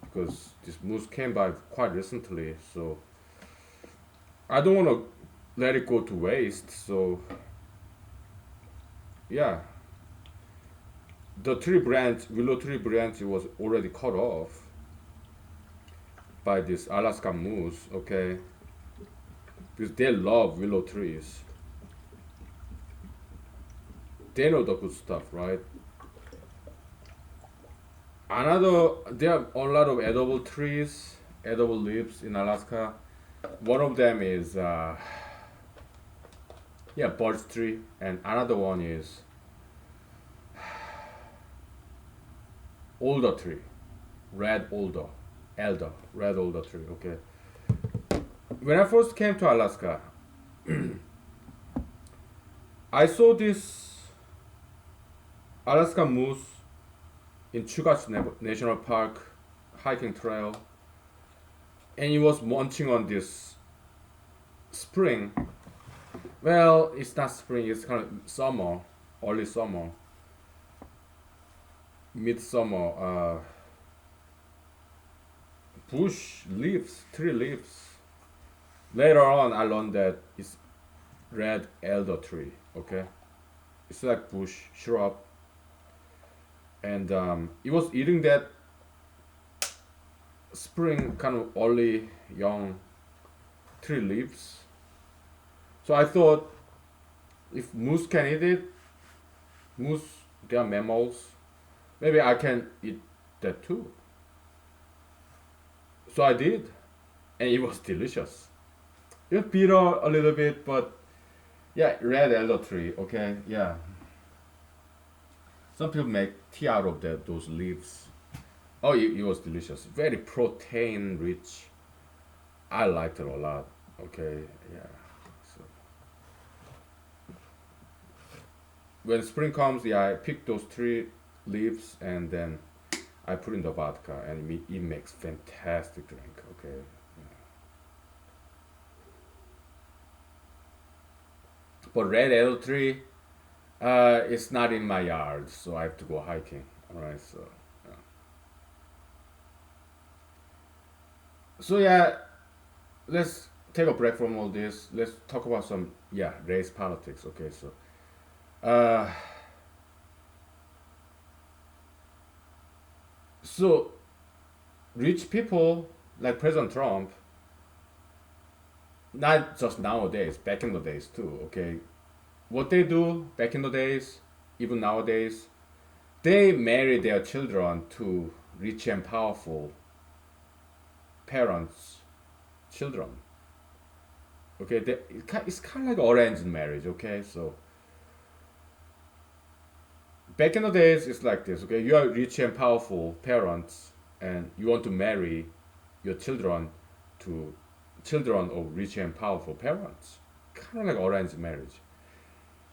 because this moose came by quite recently. So I don't want to let it go to waste. So yeah, the willow tree branch was already cut off by this Alaska moose. Okay, because they love willow trees. They know the good stuff, right? There are a lot of edible trees, edible leaves in Alaska. One of them is yeah, birch tree, and another one is alder tree, red alder, red alder tree. Okay. When I first came to Alaska, I saw this Alaska moose in Chugach National Park hiking trail, and he was munching on this spring. Well, it's not spring, it's kind of summer, early summer, midsummer, bush leaves, tree leaves. Later on, I learned that it's red elder tree, okay? It's like bush shrub. And it was eating that spring kind of early young tree leaves. So I thought, if moose can eat it, moose, they are mammals, maybe I can eat that too. So I did, and it was delicious. It was bitter a little bit, but yeah, red elder tree, okay, yeah. Some people make tea out of those leaves. Oh, it was delicious. Very protein rich. I liked it a lot. Okay, yeah. So when spring comes, yeah, I pick those three leaves and then I put in the vodka, and it makes fantastic drink. Okay. Yeah. But red elder tree, it's not in my yard, so I have to go hiking. All right, so. Yeah. So yeah, let's take a break from all this. Let's talk about some race politics. Okay, so uh, so rich people like President Trump, not just nowadays, back in the days too. Okay, what they do back in the days, even nowadays, they marry their children to rich and powerful parents, children. Okay, it's kind of like arranged marriage. Okay, so back in the days, it's like this. Okay, you are rich and powerful parents, and you want to marry your children to children of rich and powerful parents. Kind of like arranged marriage.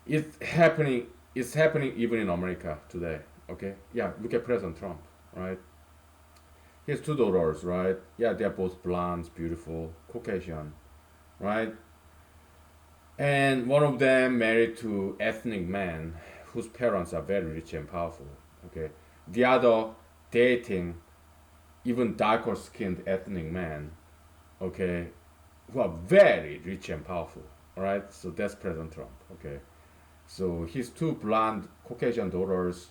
It's happening. It's happening even in America today. Okay, yeah. Look at President Trump, right? He has two daughters, right? Yeah, they're both blondes, beautiful, Caucasian, right? And one of them married to ethnic man whose parents are very rich and powerful. Okay, the other dating even darker skinned ethnic man. Okay, who are very rich and powerful. All right, so that's President Trump. Okay, so his two blonde Caucasian daughters,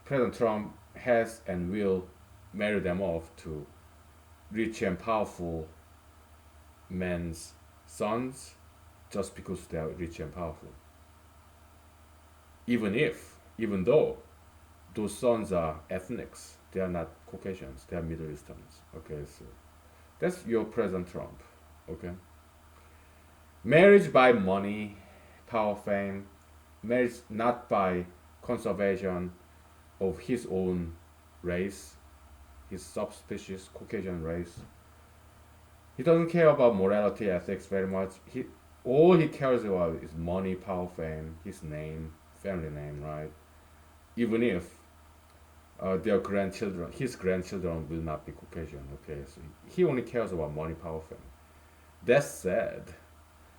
President Trump has and will marry them off to rich and powerful men's sons just because they are rich and powerful. Even though those sons are ethnics, they are not Caucasians, they are Middle Easterns. Okay, so that's your President Trump. Okay, marriage by money, power, fame, marriage not by conservation of his own race, his subspecies Caucasian race. He doesn't care about morality, ethics very much. All he cares about is money, power, fame, his name, family name, right? Even if their grandchildren, his grandchildren will not be Caucasian. Okay, so he only cares about money, power, fame. That's sad.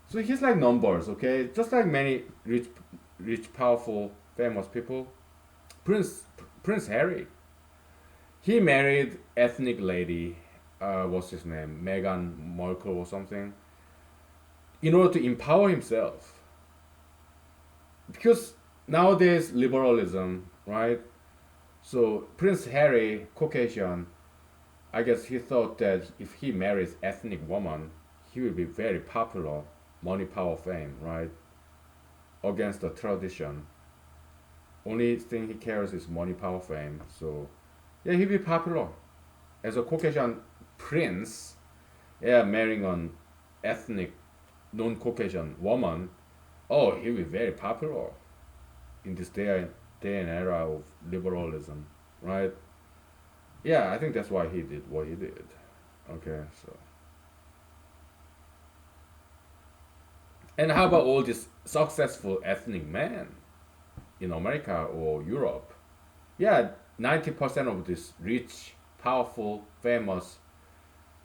So he's like numbers. Okay, just like many rich, powerful, famous people. Prince Prince Harry. He married ethnic lady. What's his name? Meghan Markle or something. In order to empower himself, because nowadays liberalism, right? So Prince Harry, Caucasian, I guess he thought that if he marries ethnic woman, he will be very popular, money, power, fame, right? Against the tradition. Only thing he cares is money, power, fame. So yeah, he'll be popular as a Caucasian prince. Yeah, marrying an ethnic, non-Caucasian woman. Oh, he'll be very popular in this day and era of liberalism, right? Yeah, I think that's why he did what he did. Okay, so and how about all these successful ethnic men in America or Europe? Yeah, 90% of these rich, powerful, famous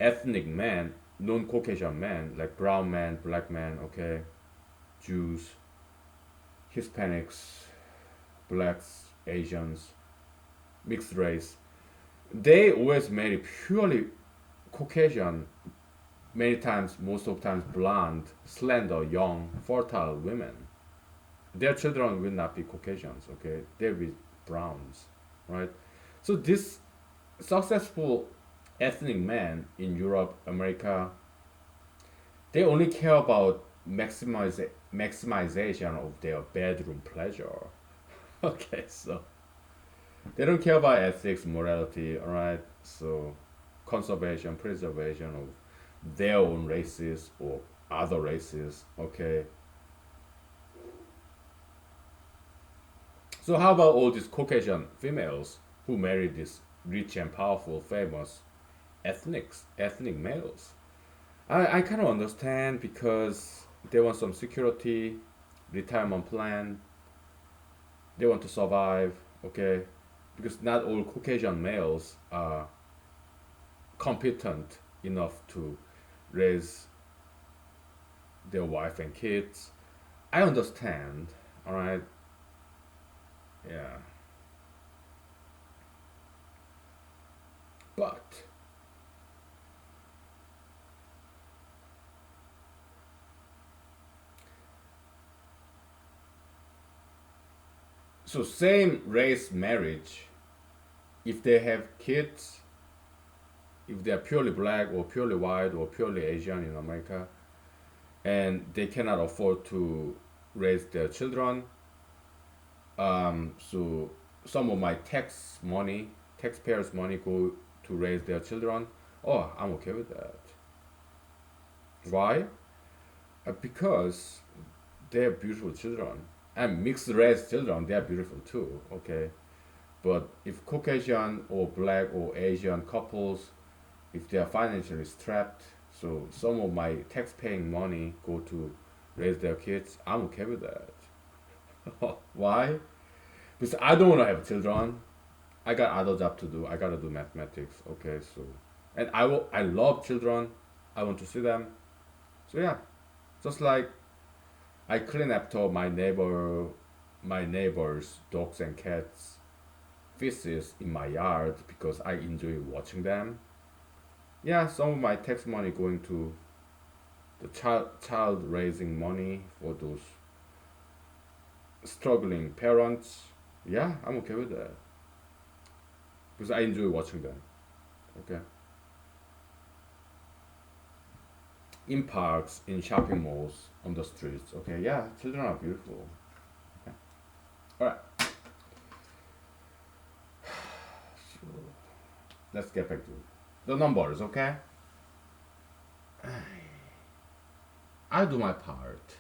ethnic men, non-Caucasian men, like brown men, black men, okay, Jews, Hispanics, blacks, Asians, mixed race, they always marry purely Caucasian, many times, most of the times blonde, slender, young, fertile women. Their children will not be Caucasians, okay? They'll be browns, right? So this successful ethnic men in Europe, America, they only care about maximization of their bedroom pleasure. Okay, so they don't care about ethics, morality, alright? So conservation, preservation of their own races or other races, okay? So how about all these Caucasian females who marry these rich and powerful, famous ethnic males? I kind of understand because they want some security, retirement plan, they want to survive, okay? Because not all Caucasian males are competent enough to raise their wife and kids. I understand, all right? Yeah. But so same race marriage, if they have kids, if they are purely black or purely white or purely Asian in America, and they cannot afford to raise their children, so some of my taxpayers' money go to raise their children. Oh, I'm okay with that. Why? Because they're beautiful children. And mixed race children, they are beautiful too, okay? But if Caucasian or black or Asian couples, if they are financially strapped, so some of my tax-paying money go to raise their kids, I'm okay with that. Why? Because I don't want to have children. I got other job to do. I gotta do mathematics. Okay, so and I love children. I want to see them. So yeah, just like I clean after my neighbors' dogs and cats feces in my yard because I enjoy watching them. Yeah, some of my tax money going to the child raising money for those struggling parents. Yeah, I'm okay with that because I enjoy watching them. Okay, in parks, in shopping malls, on the streets. Okay, yeah, children are beautiful. Okay. All right, so let's get back to the numbers. Okay, I do my part.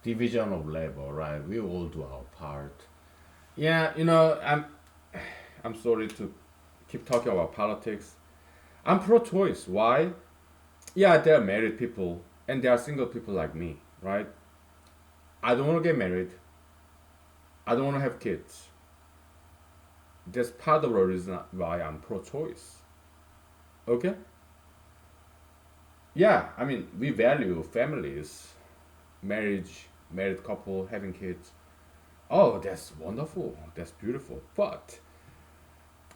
Division of labor, right? We all do our part. Yeah, I'm sorry to keep talking about politics. I'm pro-choice. Why? Yeah, there are married people and there are single people like me, right? I don't want to get married. I don't want to have kids. That's part of the reason why I'm pro-choice. Okay? Yeah, I mean, we value families, marriage, married couple, having kids. Oh, that's wonderful. That's beautiful. But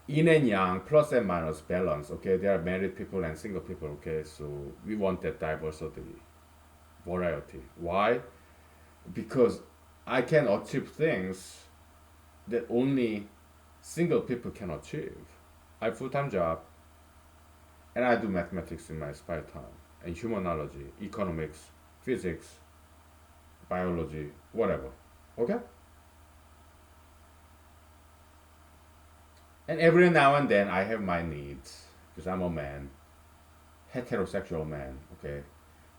yin and yang, plus and minus balance. Okay, there are married people and single people. Okay, so we want that diversity, variety. Why? Because I can achieve things that only single people can achieve. I have full-time job and I do mathematics in my spare time and humanology, economics, physics, biology, whatever. Okay? And every now and then I have my needs because I'm a man, heterosexual man. Okay?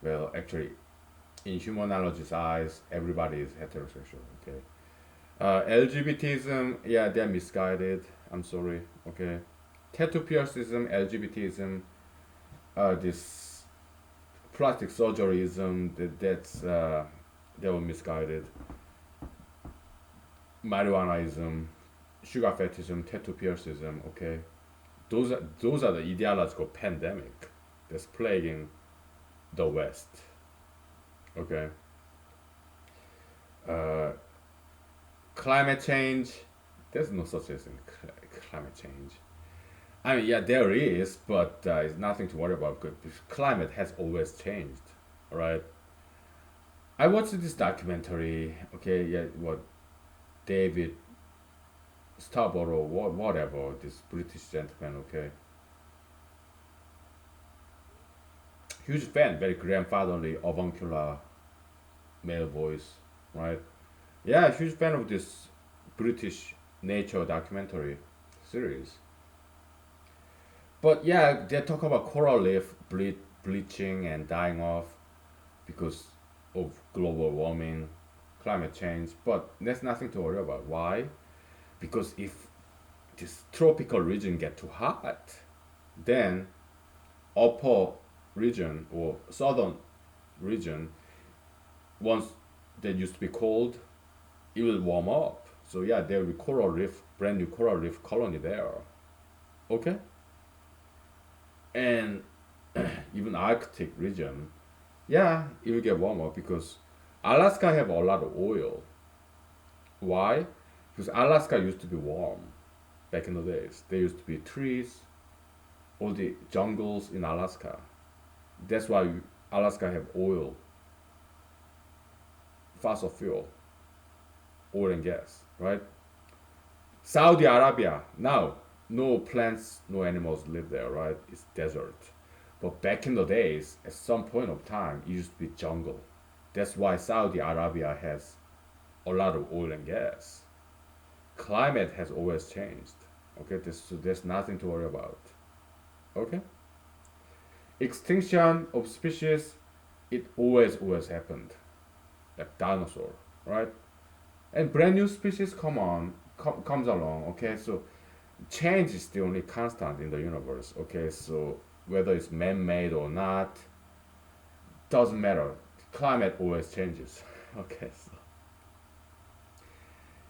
Well, actually, in humanology's eyes, everybody is heterosexual. Okay? LGBTism, yeah, they're misguided. I'm sorry. Okay? Tattoo piercism, LGBTism, this plastic surgeryism, they were misguided. Marijuanaism, sugar fetishism, tattoo piercism. Okay, those are the ideological pandemic that's plaguing the West. Okay, uh, climate change. There's no such thing as climate change. I mean, yeah, there is, but it's nothing to worry about because climate has always changed. All right. I watched this documentary. Okay, yeah, what David Starborough, whatever, this British gentleman. Okay, huge fan, very grandfatherly, avuncular male voice, right? Yeah, huge fan of this British nature documentary series. But yeah, they talk about coral reef bleaching and dying off because of global warming, climate change. But there's nothing to worry about. Why? Because if this tropical region get too hot, then upper region or southern region, once that used to be cold, it will warm up. So yeah, there will be coral reef, brand new coral reef colony there. Okay, and even Arctic region, yeah, it will get warmer because Alaska have a lot of oil. Why? Because Alaska used to be warm back in the days. There used to be trees, all the jungles in Alaska. That's why Alaska have oil, fossil fuel, oil and gas, right? Saudi Arabia, now, no plants, no animals live there, right? It's desert. But back in the days, at some point of time, it used to be jungle. That's why Saudi Arabia has a lot of oil and gas. Climate has always changed. Okay, so there's nothing to worry about. Okay? Extinction of species, it always happened. Like dinosaur, right? And brand new species comes along. Okay, so change is the only constant in the universe. Okay, so whether it's man-made or not, doesn't matter. Climate always changes. Okay, so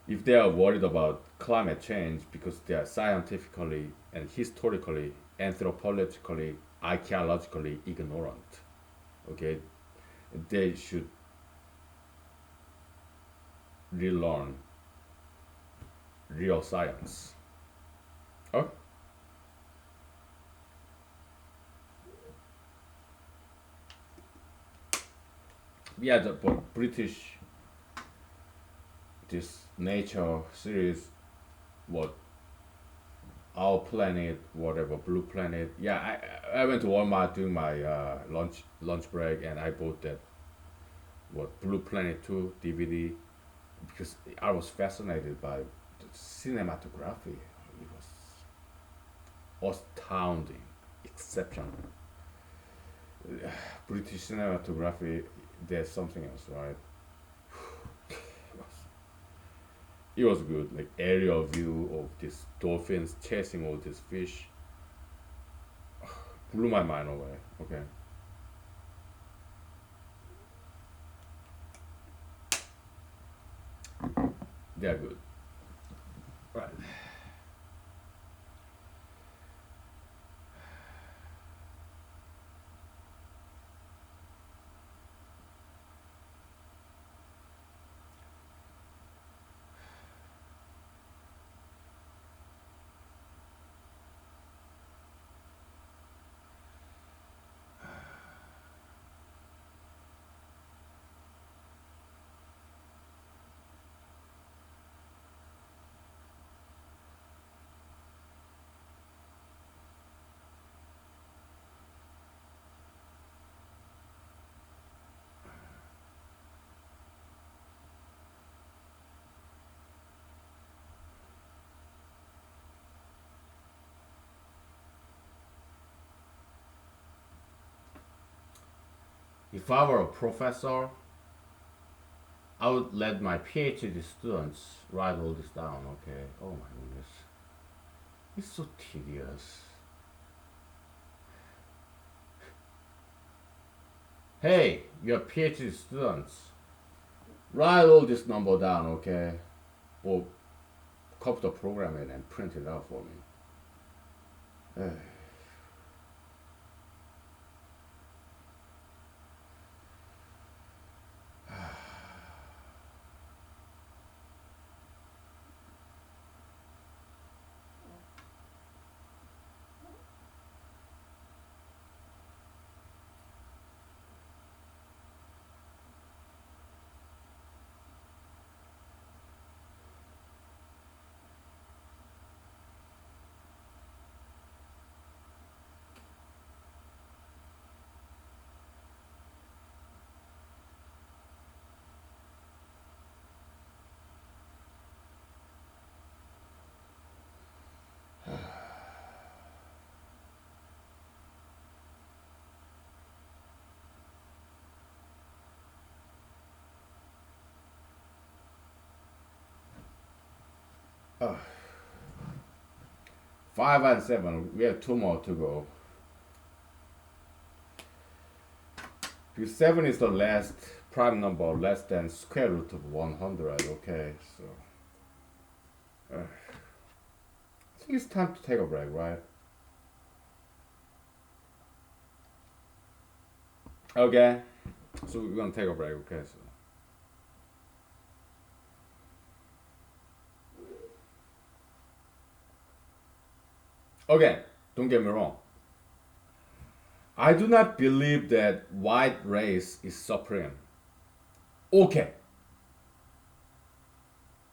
if they are worried about climate change because they are scientifically and historically anthropologically, archaeologically ignorant. Okay, they should relearn real science. Oh, yeah, but British this nature series, what our planet, whatever blue planet. Yeah, I went to Walmart during my lunch break and I bought that what Blue Planet 2 DVD because I was fascinated by the cinematography. It was astounding, exceptional. British cinematography, there's something else, right? It was good, like aerial view of these dolphins chasing all these fish. Blew my mind away. Okay, they're good. Right. 'If I were a professor, I would let my PhD students write all this down. Okay. Oh my goodness, it's so tedious. Hey, your PhD students, write all this number down. Okay, or copy the program it and print it out for me. 5 and 7. We have two more to go. Because 7 is the last prime number less than square root of 100. Okay, so I think it's time to take a break, right? Okay, so we're gonna take a break. Okay, so okay, don't get me wrong. I do not believe that white race is supreme. Okay,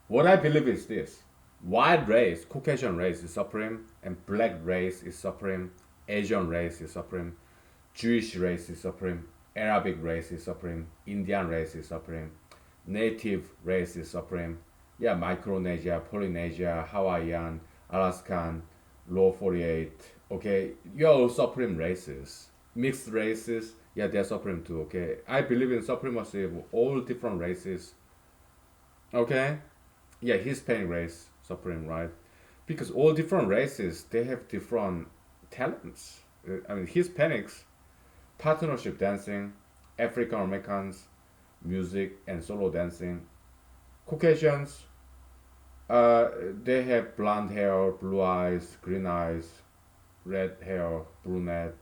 what I believe is this: white race, Caucasian race is supreme, and black race is supreme, Asian race is supreme, Jewish race is supreme, Arabic race is supreme, Indian race is supreme, native race is supreme. Yeah, Micronesia, Polynesia, Hawaiian, Alaskan, Low 48. Okay, you're all supreme races. Mixed races, yeah, they're supreme too. Okay, I believe in supremacy of all different races. Okay, yeah, Hispanic race supreme, right? Because all different races they have different talents. I mean, Hispanics partnership dancing, African Americans music and solo dancing, Caucasians they have blonde hair, blue eyes, green eyes. red hair, brunette,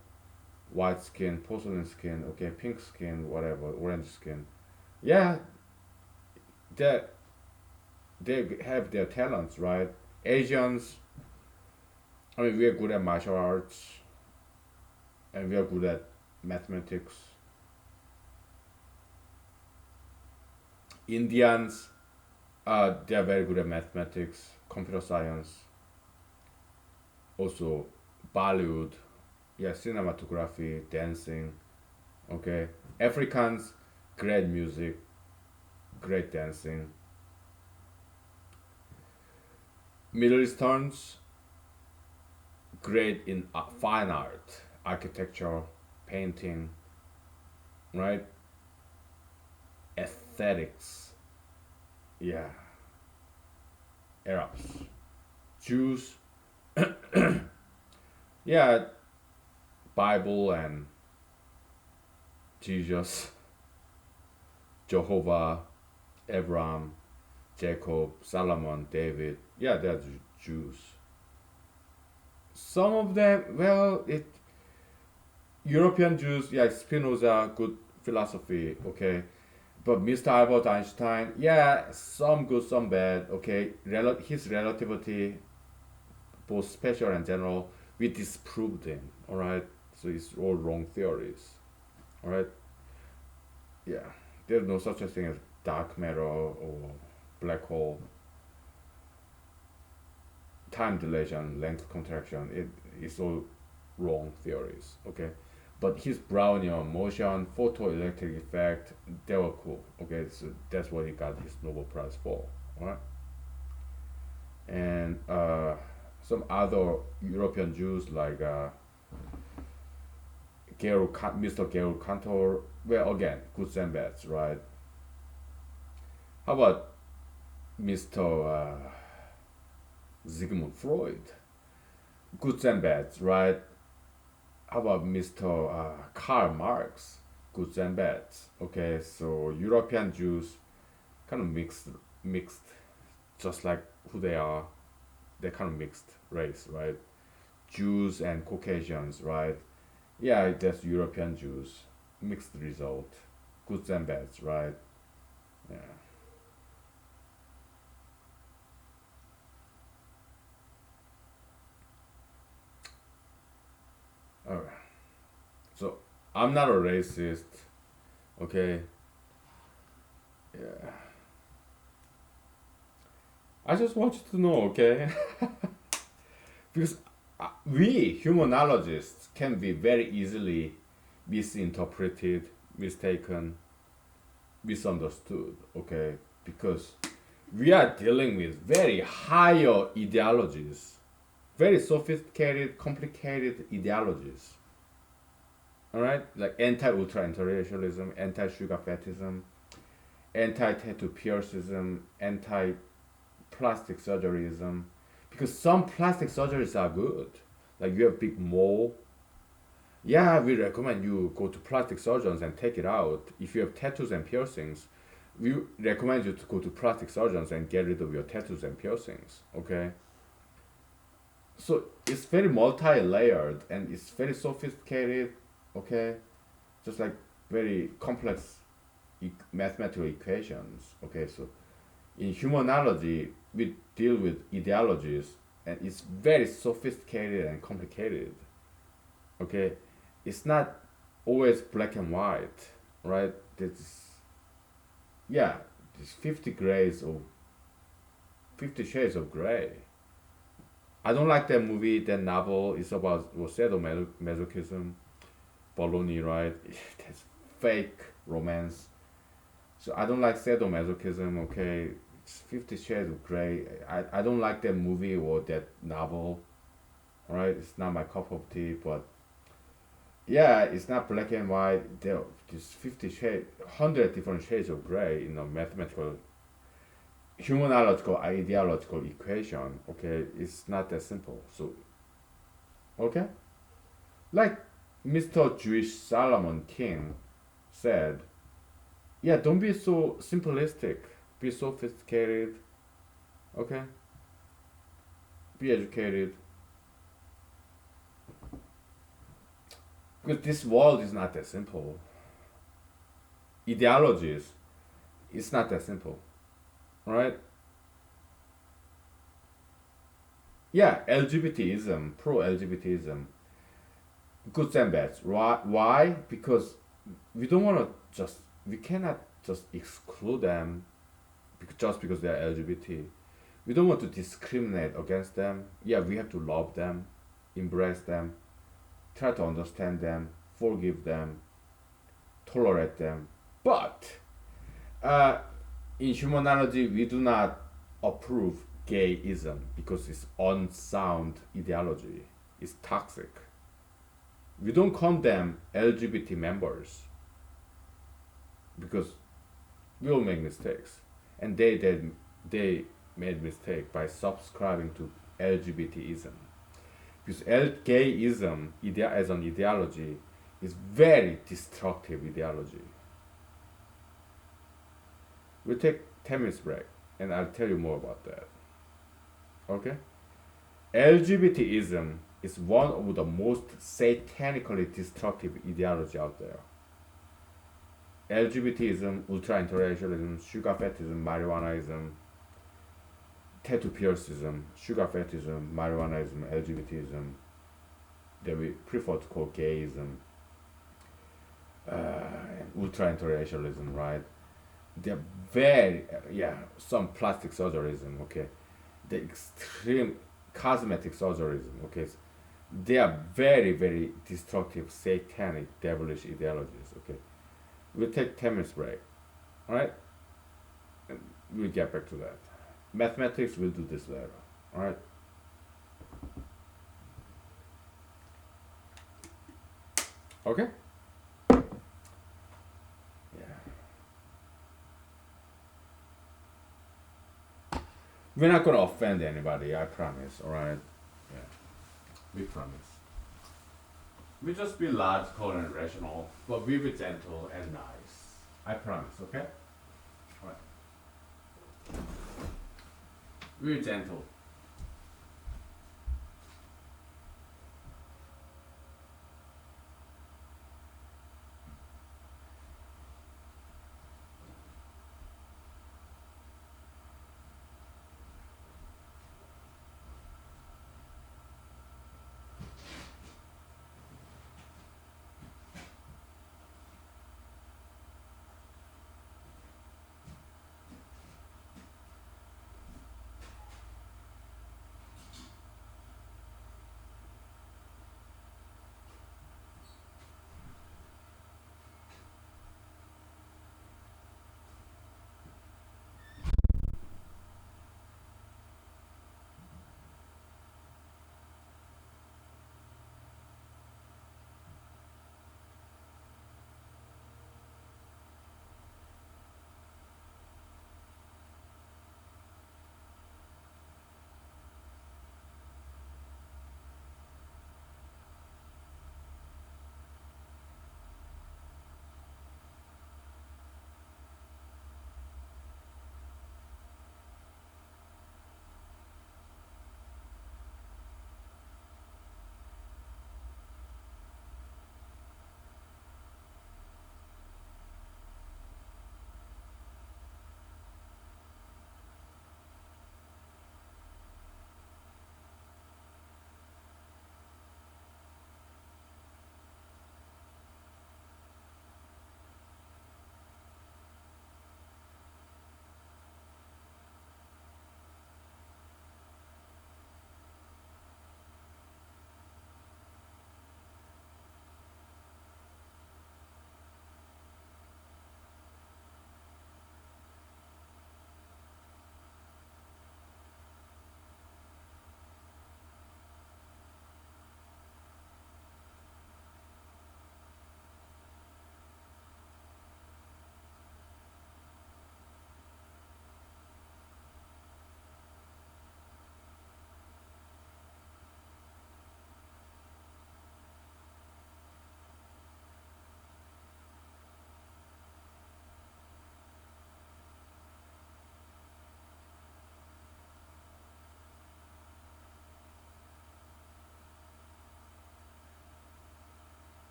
white skin, porcelain skin, okay, pink skin, whatever, orange skin. Yeah, they they have their talents, right? Asians, I mean, we are good at martial arts and we are good at mathematics. Indians, they are very good at mathematics, computer science, also Bollywood, yeah, cinematography, dancing, okay. Africans, great music, great dancing. Middle Easterns, great in fine art, architecture, painting, right? Aesthetics, yeah. Arabs, Jews, yeah, Bible and Jesus, Jehovah, Abraham, Jacob, Solomon, David. Yeah, they're Jews. Some of them, well, it European Jews, yeah, Spinoza, good philosophy, okay. But Mr. Albert Einstein, yeah, some good, some bad, okay. His relativity, both special and general, we disproved him, all right. So it's all wrong theories, all right. Yeah, there's no such a thing as dark matter or black hole, time dilation, length contraction. It's all wrong theories, okay. But his Brownian motion, photoelectric effect, they were cool, okay. So that's what he got his Nobel Prize for, all right. And some other European Jews like Mr. Georg Cantor, well, again, goods and bads, right? How about Mr. Sigmund Freud? Goods and bads, right? How about Mr. Karl Marx? Goods and bads. Okay, so European Jews kind of mixed, just like who they are. They're kind of mixed race, right? Jews and Caucasians, right? Yeah, that's European Jews. Mixed result. Goods and bads, right? Yeah. Alright. So I'm not a racist, okay? Yeah. I just want you to know, okay? Because we humanologists can be very easily misinterpreted, mistaken, misunderstood, okay? Because we are dealing with very higher ideologies, very sophisticated, complicated ideologies. All right, like anti-ultra interracialism, anti-sugar fatism, anti-tattoo piercism, anti-plastic surgeryism. Because some plastic surgeries are good. Like you have big mole, yeah, we recommend you go to plastic surgeons and take it out. If you have tattoos and piercings, we recommend you to go to plastic surgeons and get rid of your tattoos and piercings. Okay, so it's very multi-layered and it's very sophisticated. Okay, just like very complex mathematical equations. Okay, so in humanology we deal with ideologies and it's very sophisticated and complicated. Okay, it's not always black and white, right? There's, yeah, there's 50 grays or 50 shades of gray. I don't like that movie, that novel. It's about sadomasochism, baloney, right? That's fake romance. So I don't like sadomasochism, okay? It's 50 shades of gray. I don't like that movie or that novel, right? It's not my cup of tea, but yeah, it's not black and white. There's 50 shades, 100 different shades of gray in a mathematical, humanological, ideological equation. Okay, it's not that simple. So, okay, like Mr. Jewish Solomon King said, yeah, don't be so simplistic. Be sophisticated. Okay, be educated. Because this world is not that simple. Ideologies, it's not that simple, right? Yeah, LGBTism, pro LGBTism, goods and bads. Why? Because we don't want to we cannot just exclude them just because they are LGBT. We don't want to discriminate against them. Yeah, we have to love them, embrace them, try to understand them, forgive them, tolerate them. But uh, in humanology, we do not approve gayism because it's unsound ideology. It's toxic. We don't condemn LGBT members because we all make mistakes, and they made mistake by subscribing to LGBTism because gayism as an ideology is very destructive ideology. We'll take 10 minutes break, and I'll tell you more about that. Okay? LGBTism is one of the most satanically destructive ideology out there. LGBTism, ultra interracialism, sugar fetism, marijuanaism, tattoo piercism, sugar fetism, marijuanaism, LGBTism, that we prefer to call gayism, ultra interracialism, right? They're very, some plastic surgeryism, okay? The extreme cosmetic surgeryism, okay? They are very, very destructive, satanic, devilish ideologies, okay? We'll take 10 minutes break, alright? And we'll get back to that. Mathematics, we'll do this later, alright? Okay? Yeah. We're not gonna offend anybody, I promise, alright? Yeah, we promise. We just be logical and rational, but we be gentle and nice. I promise, okay? Alright. We're gentle.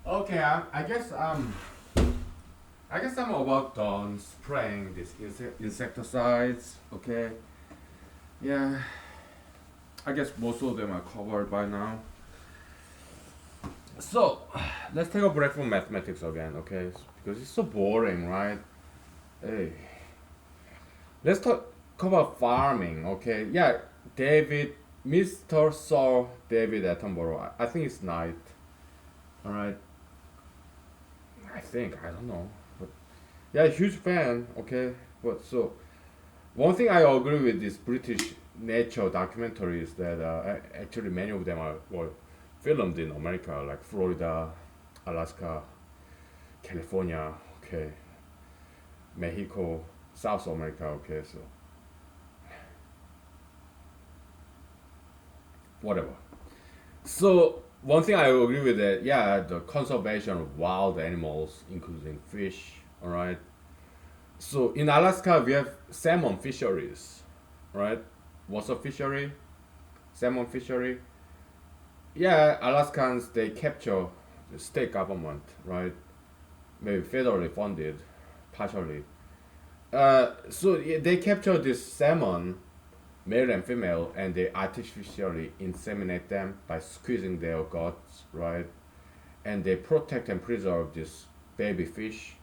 Okay, I guess I'm about done spraying these insecticides. Okay. Yeah. I guess most of them are covered by now. So, let's take a break from mathematics again, okay? Because it's so boring, right? Hey, let's talk about farming, okay? Yeah, David, Mr. Sir David Attenborough. I think it's Knight. All right. I don't know, but yeah, huge fan. Okay, but so one thing I agree with this British nature documentary is that actually many of them were filmed in America, like Florida, Alaska, California, okay, Mexico, South America, okay, so whatever. So one thing I agree with that, yeah, the conservation of wild animals, including fish, all right. So in Alaska we have salmon fisheries, right? What's a fishery? Salmon fishery. Yeah, Alaskans they capture the state government, right? Maybe federally funded, partially. So yeah, they capture this salmon, male and female, and they artificially inseminate them by squeezing their guts, right? And they protect and preserve this baby fish.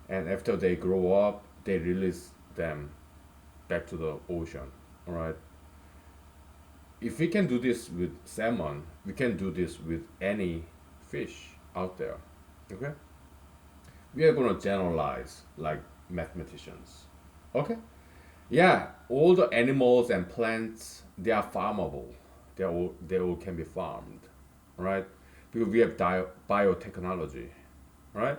And after they grow up, they release them back to the ocean, all right? If we can do this with salmon, we can do this with any fish out there, okay? We are gonna generalize like mathematicians, okay? Yeah, all the animals and plants they are farmable. They all can be farmed, right? Because we have biotechnology, right?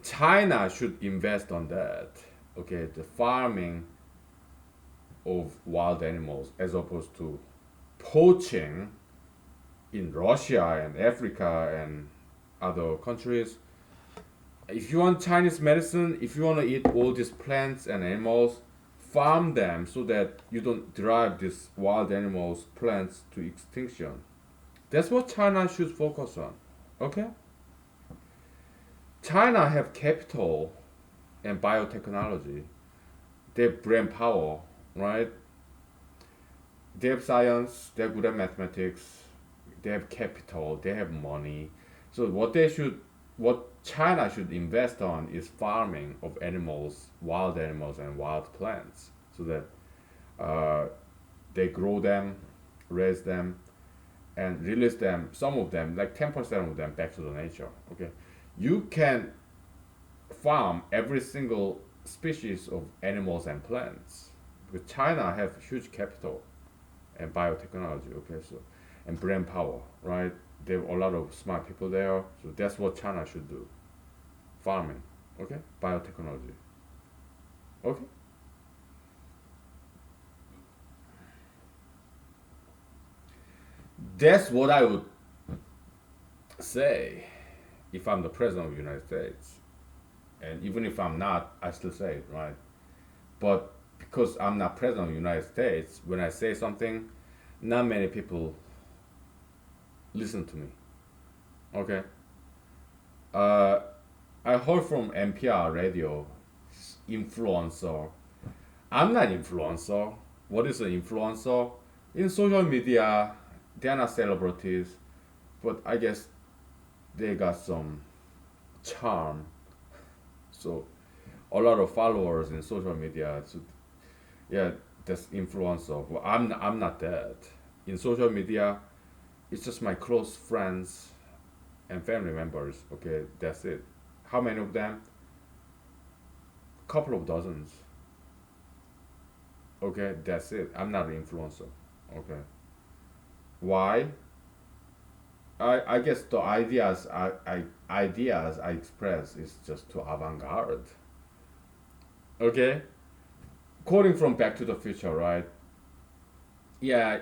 China should invest on that. Okay, the farming of wild animals as opposed to poaching in Russia and Africa and other countries. If you want Chinese medicine, if you want to eat all these plants and animals, farm them so that you don't drive these wild animals, plants to extinction. That's what China should focus on. Okay? China have capital and biotechnology. They have brain power, right? They have science, they're good at mathematics, they have capital, they have money. So what China should invest on is farming of wild animals and wild plants, so that uh, they grow them, raise them, and release them. Some of them, like 10% of them, back to the nature. Okay, you can farm every single species of animals and plants because China have huge capital and biotechnology. Okay, so and brain power, right? There are a lot of smart people there, so that's what China should do. Farming, okay, biotechnology, okay. That's what I would say if I'm the president of the United States, and even if I'm not, I still say it, right? But because I'm not president of the United States, when I say something, not many people listen to me. Okay. Uh, I heard from NPR radio, influencer. I'm not influencer. What is an influencer? In social media, they are not celebrities, but I guess they got some charm. So a lot of followers in social media. So yeah, that's influencer. Well, I'm not that. In social media, it's just my close friends and family members. Okay, that's it. How many of them? Couple of dozens. Okay, that's it. I'm not an influencer. Okay. Why? I guess the ideas I express is just too avant-garde. Okay? Quoting from Back to the Future, right? Yeah,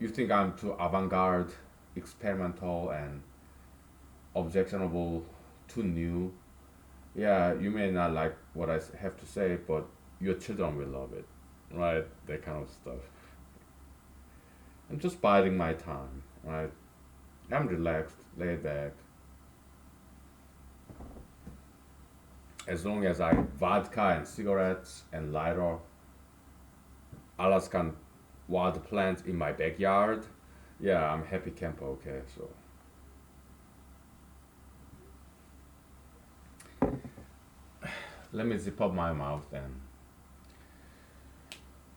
you think I'm too avant-garde, experimental, and objectionable, too new. Yeah, you may not like what I have to say, but your children will love it, right? That kind of stuff. I'm just biding my time, right? I'm relaxed, laid back. As long as I vodka and cigarettes and lighter, Alaskan wild plants in my backyard, yeah, I'm happy camper. Okay, so let me zip up my mouth and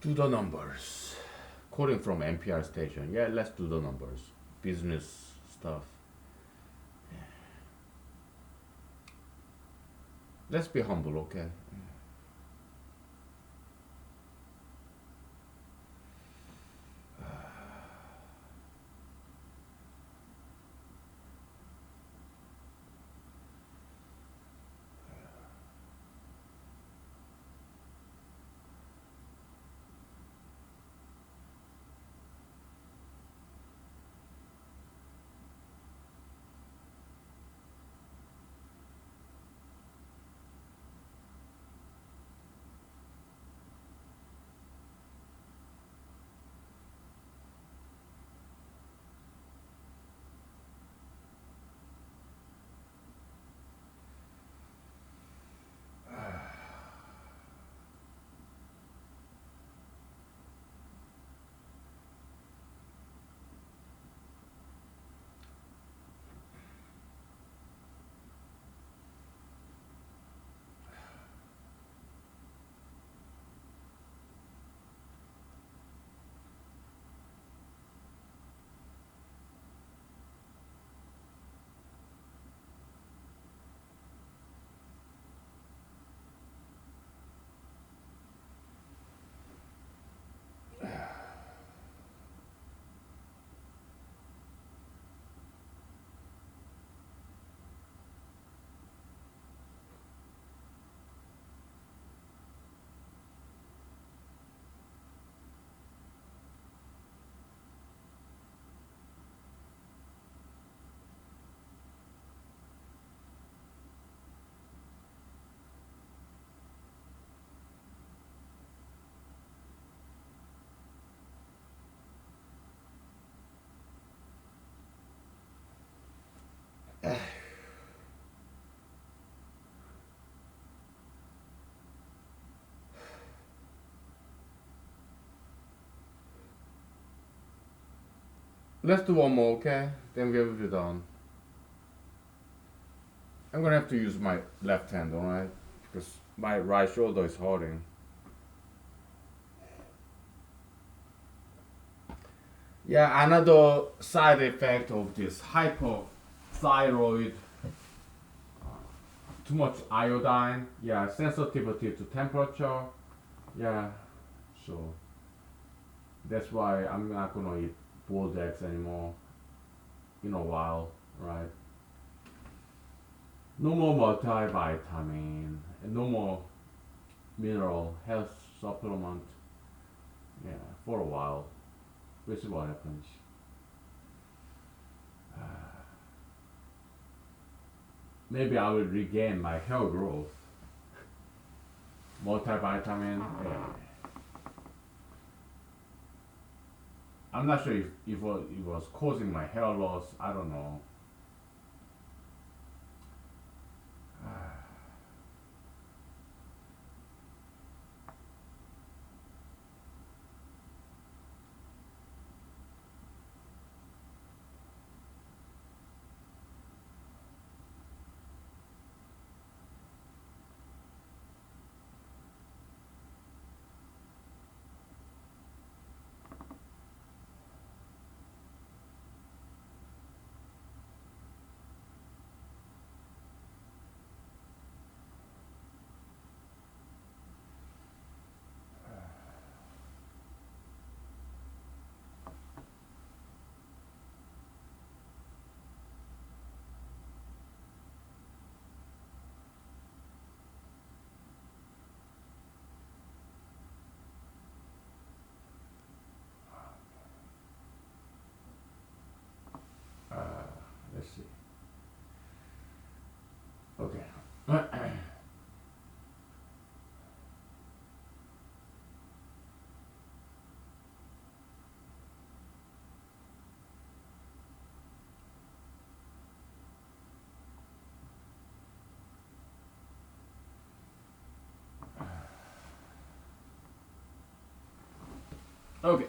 do the numbers. Quoting from NPR station. Yeah, let's do the numbers. Business stuff. Let's be humble, okay? Let's do one more, okay? Then we'll be done. I'm gonna have to use my left hand, alright? Because my right shoulder is hurting. Yeah, another side effect of this hypothyroid, too much iodine, yeah, sensitivity to temperature, yeah, so that's why I'm not gonna eat boiled eggs anymore in a while, right? No more multivitamin, and no more mineral health supplement, yeah, for a while. We'll see what happens. Maybe I will regain my hair growth. Multivitamin, yeah. I'm not sure if it was causing my hair loss. I don't know. Let's see. Okay. Okay.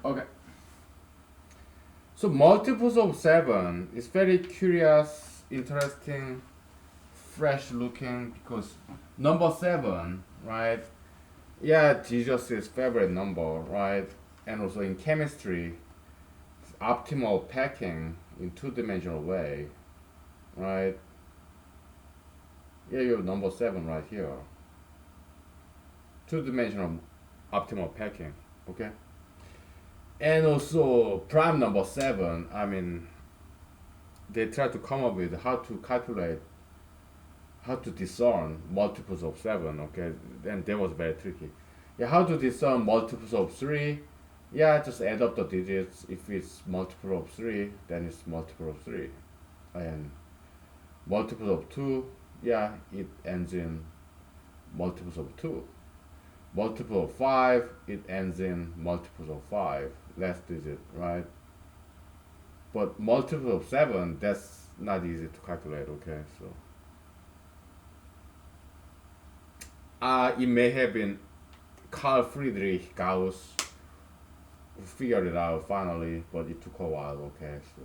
Okay. So multiples of seven is very curious, interesting, fresh looking because number seven, right? Yeah, Jesus' favorite number, right? And also in chemistry, optimal packing in two-dimensional way, right? Yeah, you have number seven right here. Two-dimensional optimal packing, okay? And also prime number seven. I mean, they try to come up with how to calculate, how to discern multiples of seven. Okay, and that was very tricky. Yeah, how to discern multiples of three? Yeah, just add up the digits. If it's multiple of three, then it's multiple of three, and multiple of two. Yeah, it ends in multiples of two. Multiple of five, it ends in multiples of five. Last digit, right? But multiple of seven, that's not easy to calculate. Okay, so it may have been Carl Friedrich Gauss who figured it out finally, but it took a while. Okay, so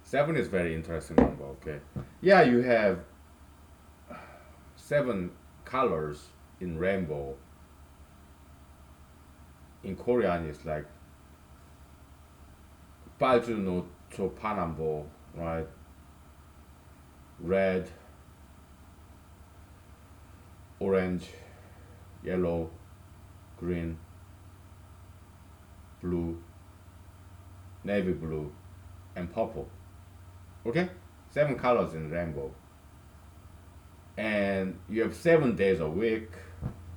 seven is very interesting number. Okay, yeah, you have seven colors in rainbow. In Korean, it's like 빨주 노초 파남보, right? Red, orange, yellow, green, blue, navy blue, and purple. Okay? Seven colors in rainbow. And you have 7 days a week.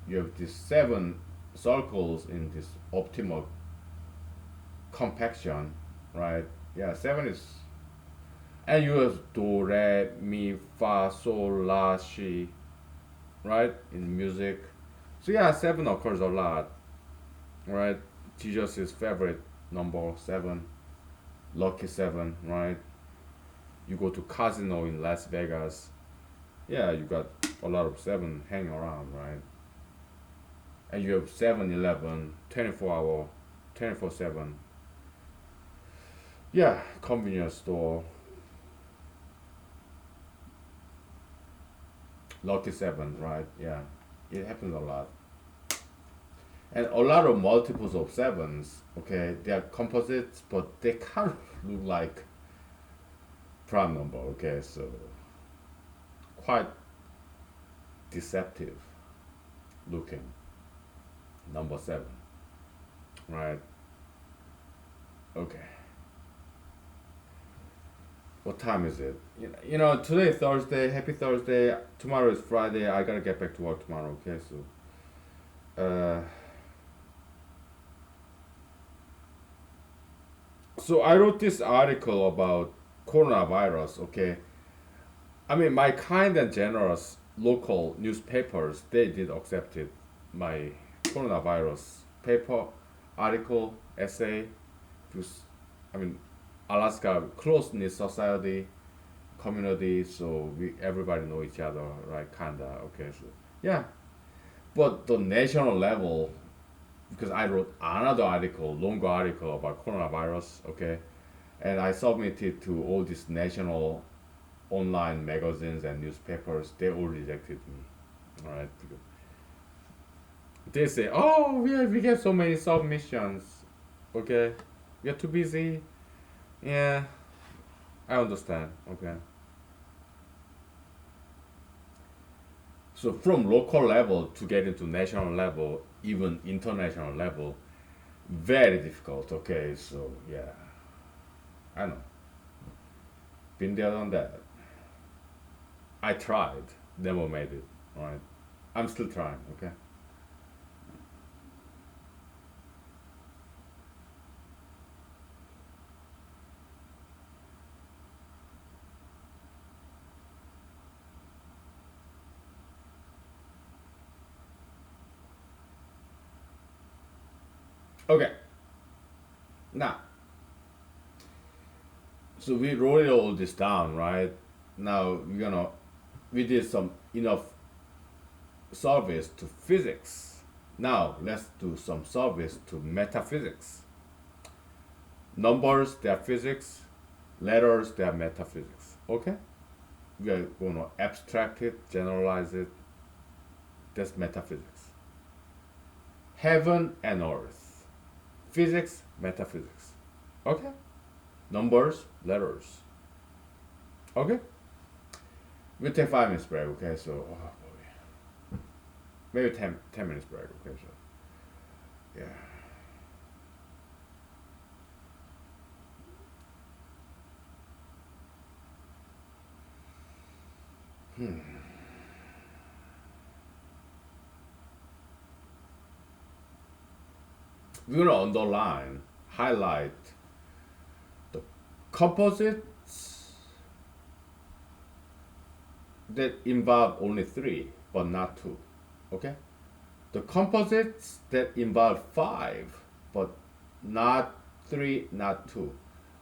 You have these seven circles in this optimal compaction, right? Yeah, seven is, and you have do, re, mi, fa, sol, la, si, right? In music. So yeah, seven occurs a lot, right? Jesus' favorite number seven, lucky seven, right? You go to casino in Las Vegas, yeah, you got a lot of seven hanging around, right? And you have 7-Eleven, 24 hour, 24/7. Yeah, convenience store, lucky seven, right? Yeah, it happens a lot. And a lot of multiples of sevens, okay, they are composites, but they kind of look like prime number, okay, so quite deceptive looking number seven, right? Okay. What time is it? Today is Thursday. Happy Thursday. Tomorrow is Friday. I gotta get back to work tomorrow. Okay, uh, so I wrote this article about coronavirus. Okay, I mean my kind and generous local newspapers they did accepted my coronavirus paper, article, essay, because I mean Alaska close knit society community, so we everybody know each other, right? Kinda okay. So yeah, but the national level, because I wrote another article, longer article about coronavirus, okay, and I submitted to all these national online magazines and newspapers. They all rejected me, all right? They say, oh, we get so many submissions, okay, you're too busy. Yeah, I understand, okay. So from local level to get into national level, even international level, very difficult. Okay, so yeah, I know. Been there, done that. I tried, never made it. All right, I'm still trying. Okay. Okay. Now, so we wrote all this down, right? Now we did some enough service to physics. Now let's do some service to metaphysics. Numbers, they are physics. Letters, they are metaphysics. Okay? We are going to abstract it, generalize it. That's metaphysics. Heaven and earth. Physics, metaphysics. Okay? Numbers, letters. Okay? We'll take 5 minutes break, okay? So, oh boy. Maybe 10 minutes break, okay? So, yeah. We're gonna underline, highlight the composites that involve only three, but not two. Okay? The composites that involve five, but not three, not two.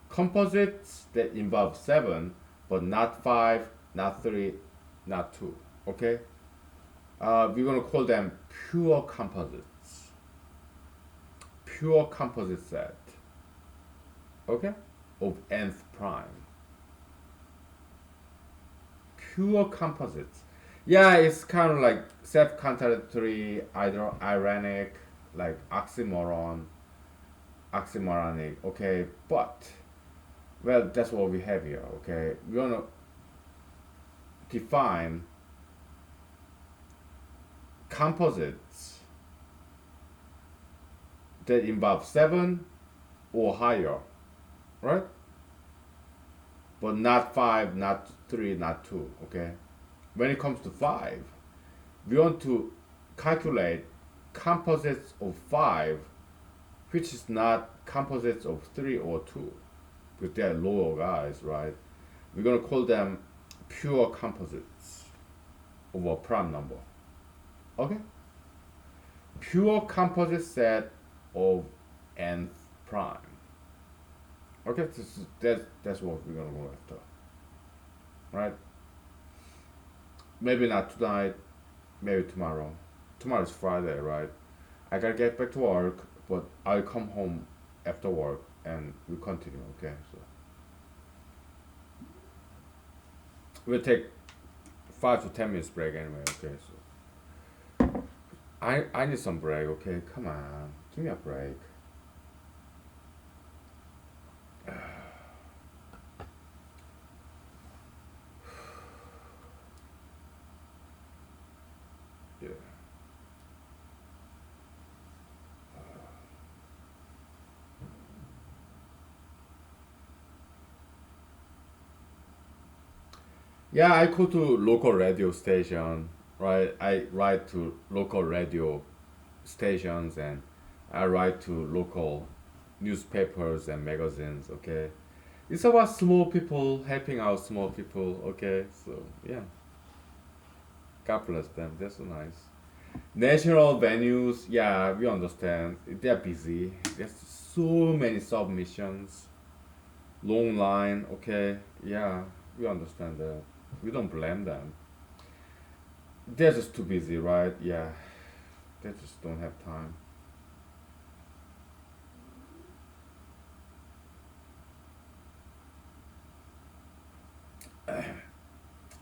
Composites that involve seven, but not five, not three, not two. Okay? We're gonna call them pure composites. Pure composite set. Okay? Of nth prime. Pure composites. Yeah, it's kind of like self-contradictory, either ironic, like oxymoronic, okay? But, well, that's what we have here, okay? We're gonna define composites that involve seven or higher, right? But not five, not three, not two, okay? When it comes to five, we want to calculate composites of five, which is not composites of three or two, because they are lower guys, right? We're gonna call them pure composites of a prime number. Okay? Pure composite set of nth prime. Okay, that's what we're gonna go after. Right? Maybe not tonight, maybe tomorrow. Tomorrow is Friday, right? I gotta get back to work, but I'll come home after work and we continue, okay? So we'll take 5 to 10 minutes break anyway, okay? So I need some break, okay? Come on, give me a break. Yeah. Yeah, I go to local radio station, right? I write to local radio stations and I write to local newspapers and magazines, okay? It's about small people, helping out small people, okay? So, yeah, God bless them. That's so nice. National venues, yeah, we understand. They're busy. There's so many submissions, long line, okay? Yeah, we understand that. We don't blame them. They're just too busy, right? Yeah, they just don't have time.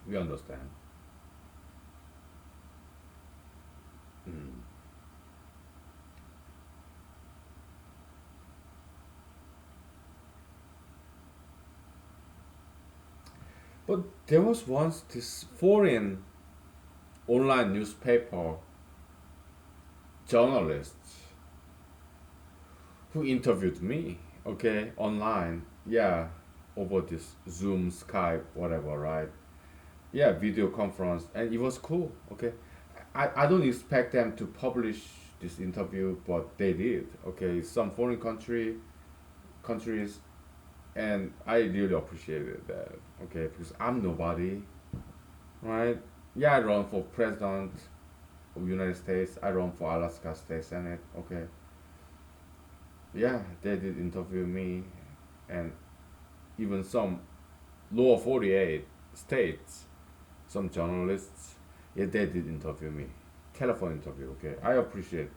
We understand. Mm. But there was once this foreign online newspaper journalist who interviewed me, okay, online. Yeah, over this Zoom, Skype, whatever, right? Yeah, video conference, and it was cool, okay. I don't expect them to publish this interview, but they did, okay. Some foreign countries, and I really appreciated that, okay, because I'm nobody, right? Yeah, I run for president of United States. I run for Alaska State Senate. Okay. Yeah, they did interview me, and even some lower 48 states, some journalists. Yeah, they did interview me. Telephone interview. Okay, I appreciate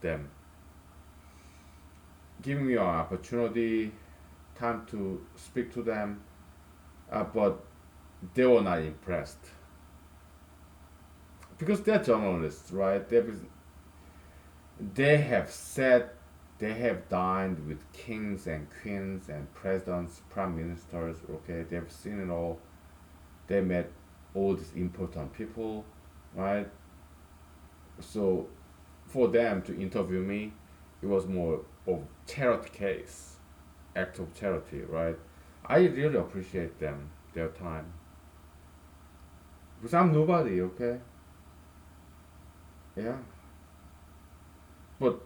them giving me an opportunity, time to speak to them. But they were not impressed because they're journalists, right? They have said they have dined with kings and queens and presidents, prime ministers. Okay, they've seen it all. They met all these important people, right? So for them to interview me, it was more of charity case, act of charity, right? I really appreciate them, their time, because I'm nobody. Okay, yeah, but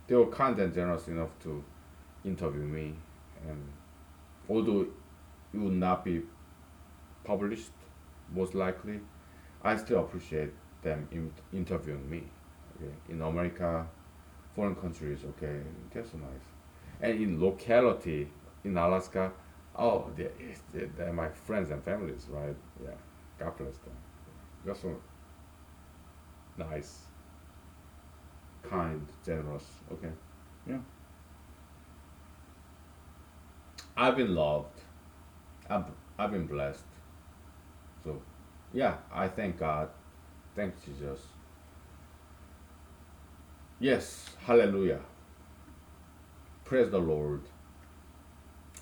they were kind and generous enough to interview me, and although it would not be published, most likely, I still appreciate them interviewing me. Okay, in America, foreign countries, okay, that's so nice. And in locality in Alaska, oh, they're my friends and families, right? Yeah, God bless them. That's so nice, kind, generous. Okay, yeah. I've been loved. I've, I've been blessed. So, yeah, I thank God. Thank Jesus. Yes, hallelujah. Praise the Lord.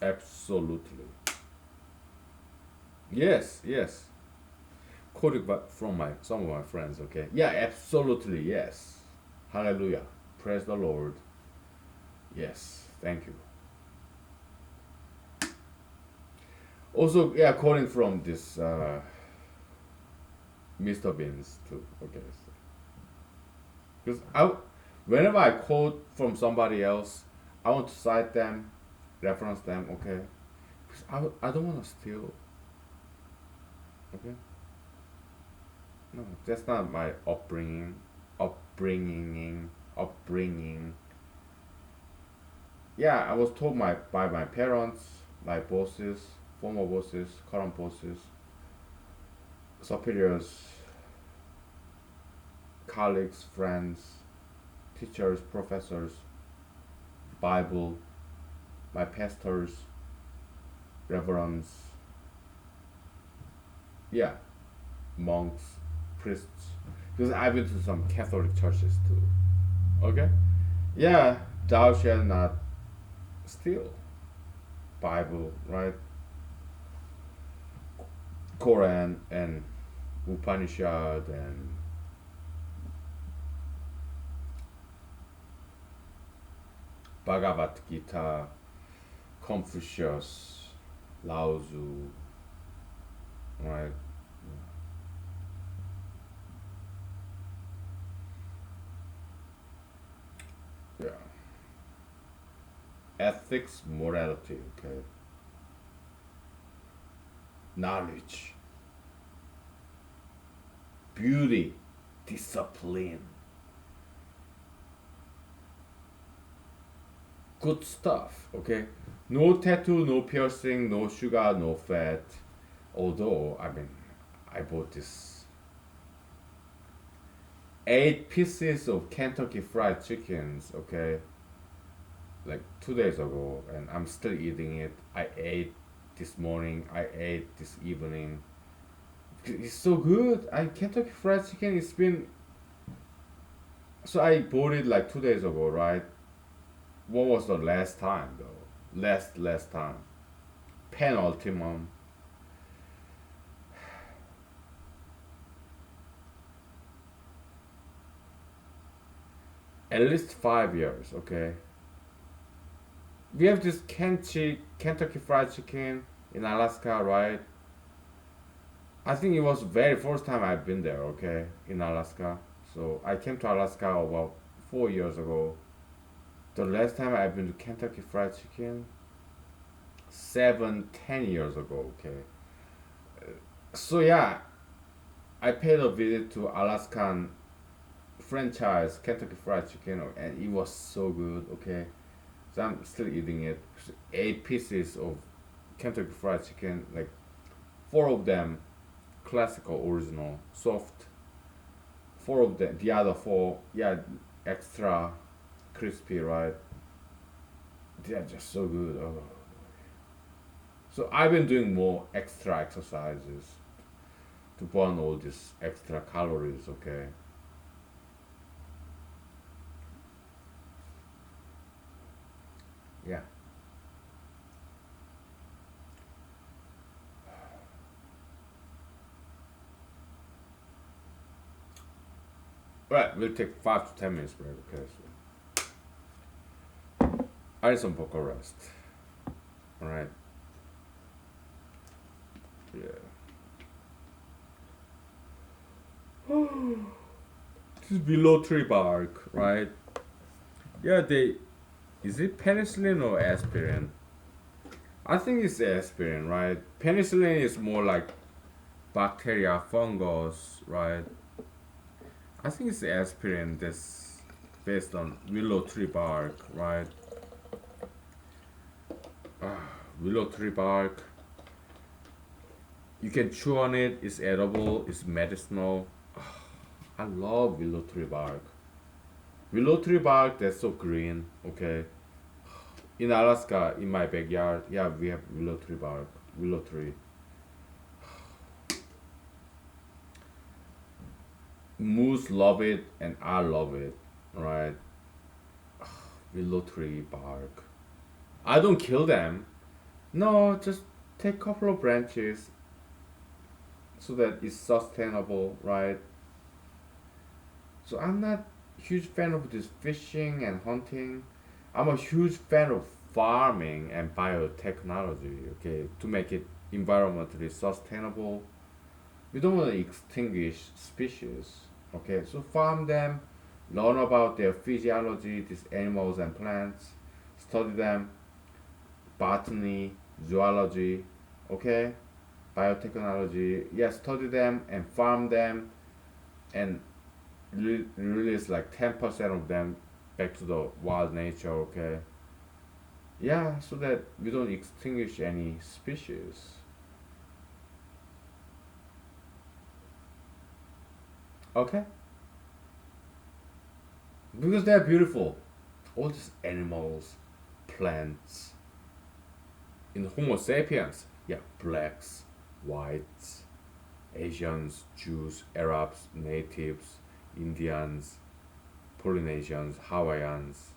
Absolutely. Yes, yes. Quoted from my some of my friends. Okay. Yeah, absolutely. Yes. Hallelujah. Praise the Lord. Yes. Thank you. Also, yeah, quoting from this Mr. Beans too. Okay. Because whenever I quote from somebody else, I want to cite them, reference them. Okay. Because I don't want to steal. Okay. No, that's not my upbringing. Upbringing. Yeah, I was told by my parents, my bosses, former bosses, current bosses, superiors, colleagues, friends, teachers, professors, Bible, my pastors, reverends, yeah, monks, priests. Because I've been to some Catholic churches too. Okay? Yeah, thou shalt not steal. Bible, right? Quran and Upanishad and Bhagavad Gita, Confucius, Lao Tzu, right? Yeah. Ethics, morality, okay. Knowledge, beauty, discipline, good stuff, okay. No tattoo, no piercing, no sugar, no fat. Although, I mean, I bought this 8 pieces of Kentucky Fried Chickens, okay, like 2 days ago, and I'm still eating it. I ate this morning, I ate this evening. It's so good. I Kentucky Fried Chicken. It's been so I bought it like 2 days ago, right? What was the last time though? Last time. Penultimum. At least 5 years. Okay. We have this Kentucky Fried Chicken in Alaska, right? I think it was very first time I've been there. Okay, in Alaska. So I came to Alaska about 4 years ago. The last time I've been to Kentucky Fried Chicken, 7, 10 years ago. Okay. So yeah, I paid a visit to Alaskan franchise Kentucky Fried Chicken, and it was so good. Okay, so I'm still eating it. 8 pieces of Kentucky Fried Chicken, like four of them classical original soft. Four of them, the other four, yeah, extra crispy, right? They're just so good. Oh. So I've been doing more extra exercises to burn all these extra calories. Okay. Yeah. Right. We'll take 5 to 10 minutes break. Okay. So I need some vocal rest. All right. Yeah. This is below tree bark, right? Yeah. They is it penicillin or aspirin? I think it's aspirin, right? Penicillin is more like bacteria, fungus, right? I think it's aspirin that's based on willow tree bark, right? Willow tree bark. You can chew on it. It's edible. It's medicinal. I love willow tree bark. Willow tree bark that's so green. Okay. In Alaska, in my backyard, yeah, we have willow tree bark. Willow tree. Moose love it, and I love it. Right. Willow tree bark. I don't kill them. No, just take a couple of branches so that it's sustainable, right? So I'm not huge fan of this fishing and hunting. I'm a huge fan of farming and biotechnology, okay, to make it environmentally sustainable. We don't want to extinguish species, okay? So farm them, learn about their physiology, these animals and plants, study them, botany, zoology, okay? Biotechnology, yeah, study them and farm them and release like 10% of them back to the wild nature, okay? Yeah, so that we don't extinguish any species. Okay? Because they're beautiful. All these animals, plants. In Homo sapiens, yeah, blacks, whites, Asians, Jews, Arabs, natives, Indians, Polynesians, Hawaiians,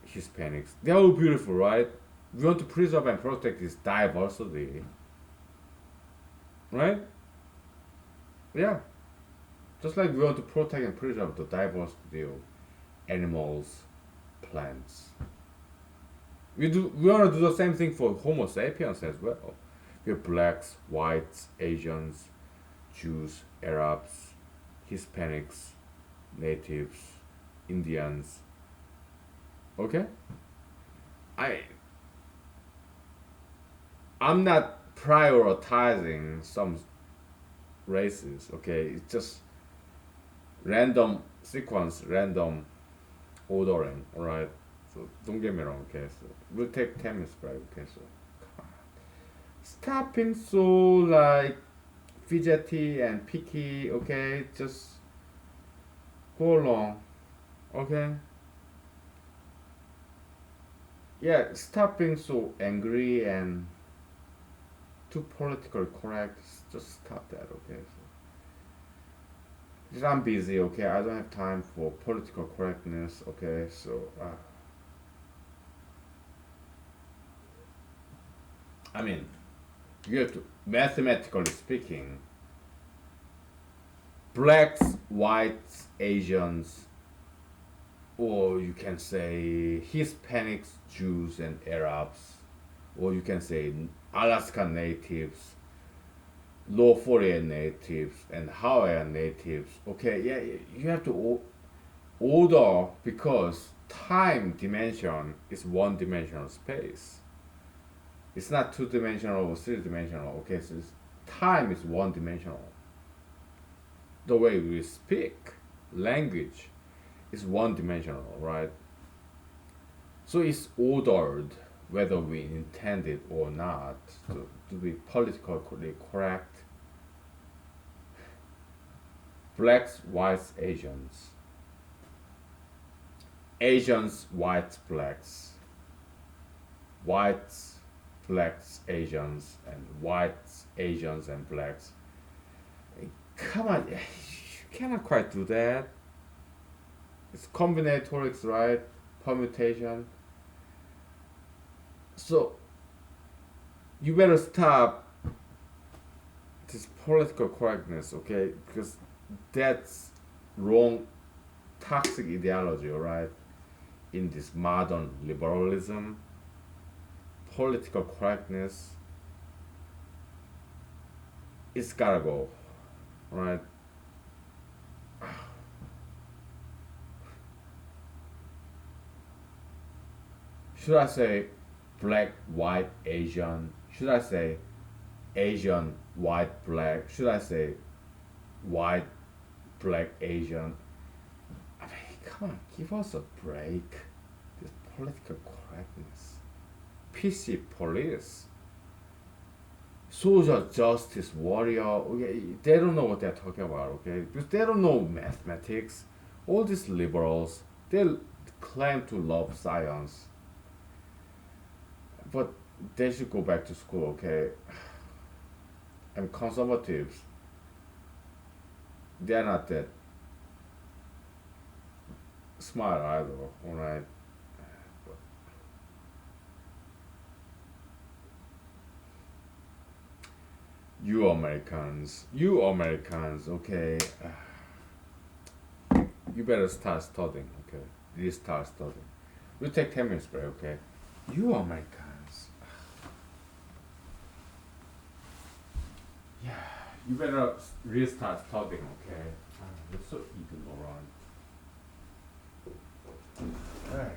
Hispanics. They're all beautiful, right? We want to preserve and protect this diversity, right? Yeah. Just like we want to protect and preserve the diversity of animals, plants. We want to do the same thing for Homo sapiens as well. You have blacks, whites, Asians, Jews, Arabs, Hispanics, natives, Indians. Okay? I I'm not prioritizing some races, okay? It's just random sequence, random ordering, alright? So don't get me wrong, okay? So we'll take 10 minutes break, okay? So stop being so like fidgety and picky, okay? Just go along, okay? Yeah, stop being so angry and too politically correct. Just stop that, okay? So, because I'm busy, okay? I don't have time for political correctness, okay? So, I mean, you have to, mathematically speaking, blacks, whites, Asians, or you can say Hispanics, Jews, and Arabs, or you can say Alaska natives, Lofoten natives, and Hawaiian natives. Okay, yeah, you have to order because time dimension is one dimensional space. It's not two dimensional or three dimensional. Okay, so time is one dimensional. The way we speak language is one dimensional, right? So it's ordered whether we intend it or not to be politically correct. Blacks, whites, Asians. Asians, whites, blacks. Whites, blacks, Asians, and whites, Asians, and blacks. Come on, you cannot quite do that. It's combinatorics, right? Permutation. So you better stop this political correctness, okay? Because that's wrong, toxic ideology, alright? In this modern liberalism, political correctness, it's gotta go, right? Should I say black, white, Asian? Should I say Asian, white, black? Should I say white, black, Asian? I mean, come on, give us a break. This political correctness. PC police. Social justice warrior. Okay, they don't know what they're talking about, okay? Because they don't know mathematics. All these liberals, they claim to love science. But they should go back to school, okay? And conservatives, they're not that smart either, alright? You Americans, okay? You better start studying, okay? Restart studying. We'll take 10 minutes break, okay? You Americans. Yeah, you better restart studying, okay? You're so ignorant. Hey.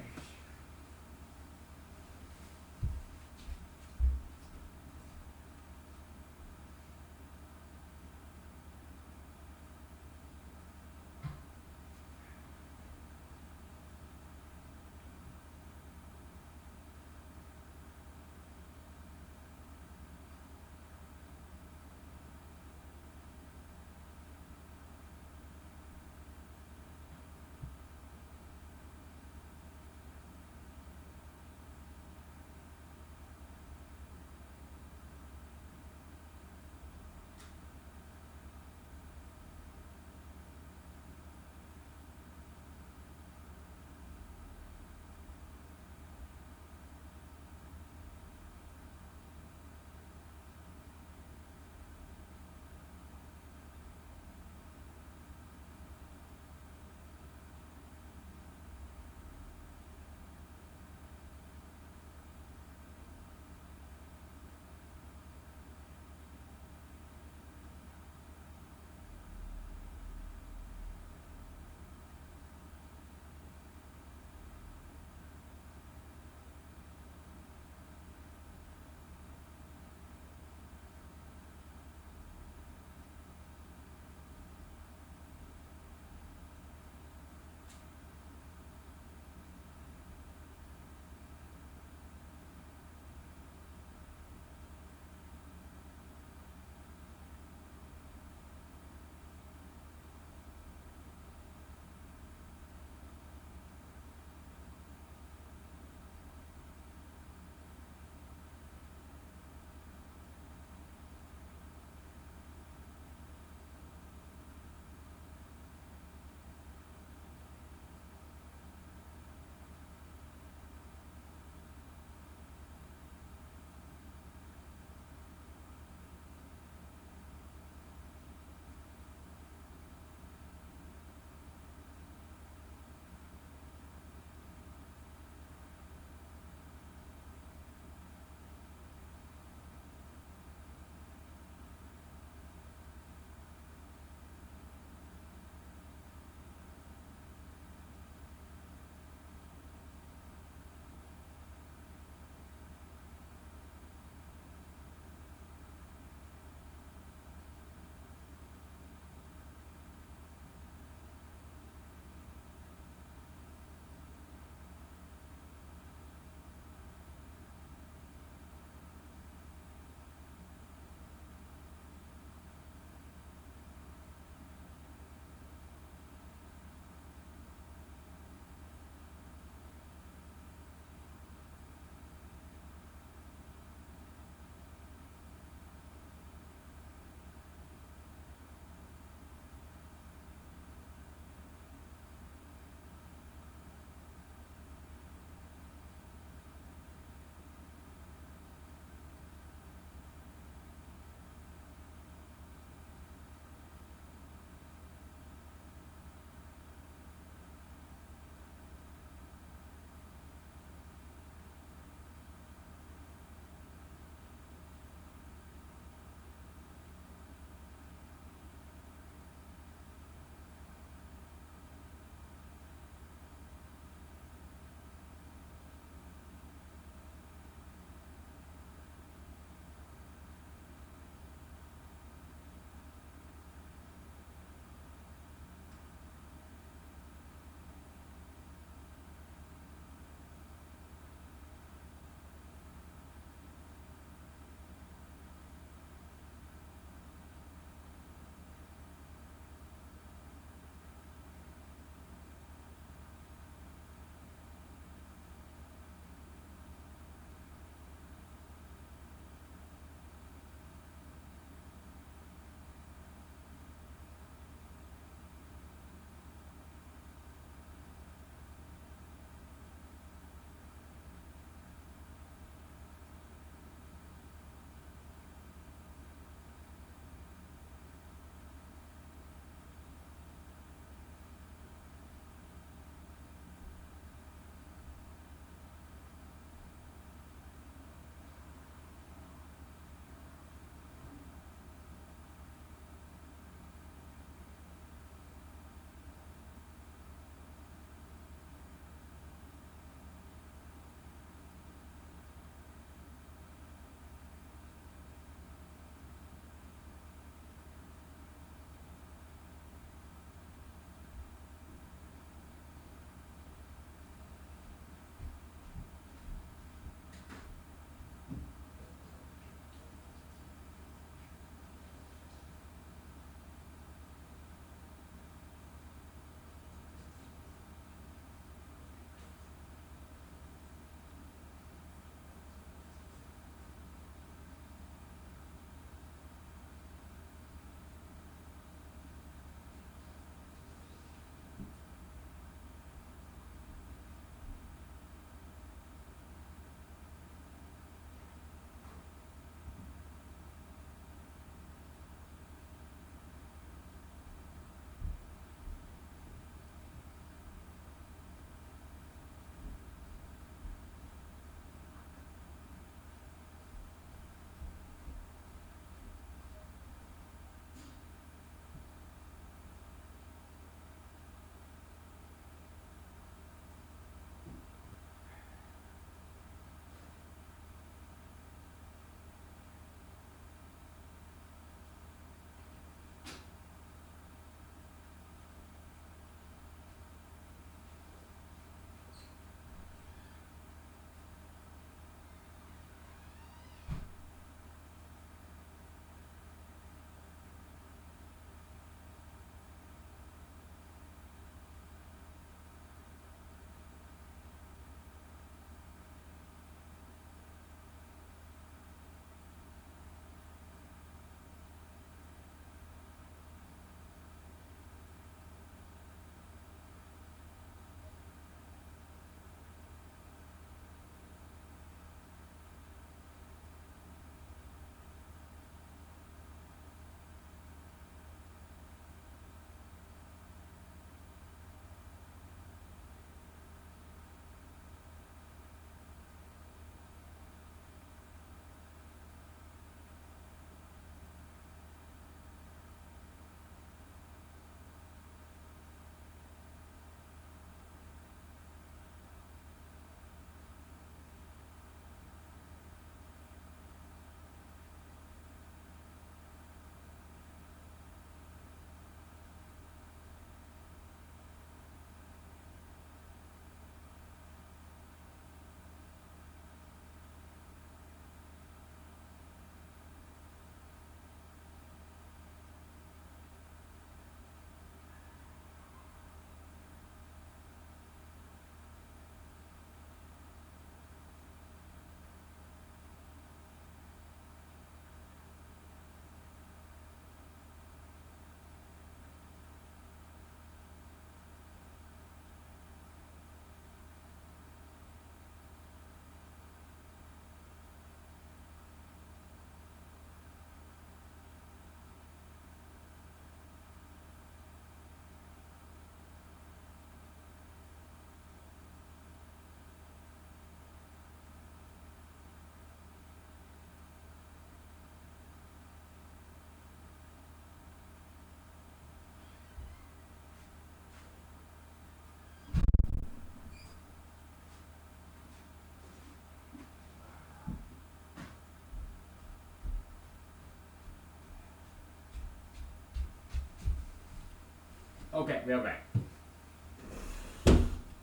Okay, we are back.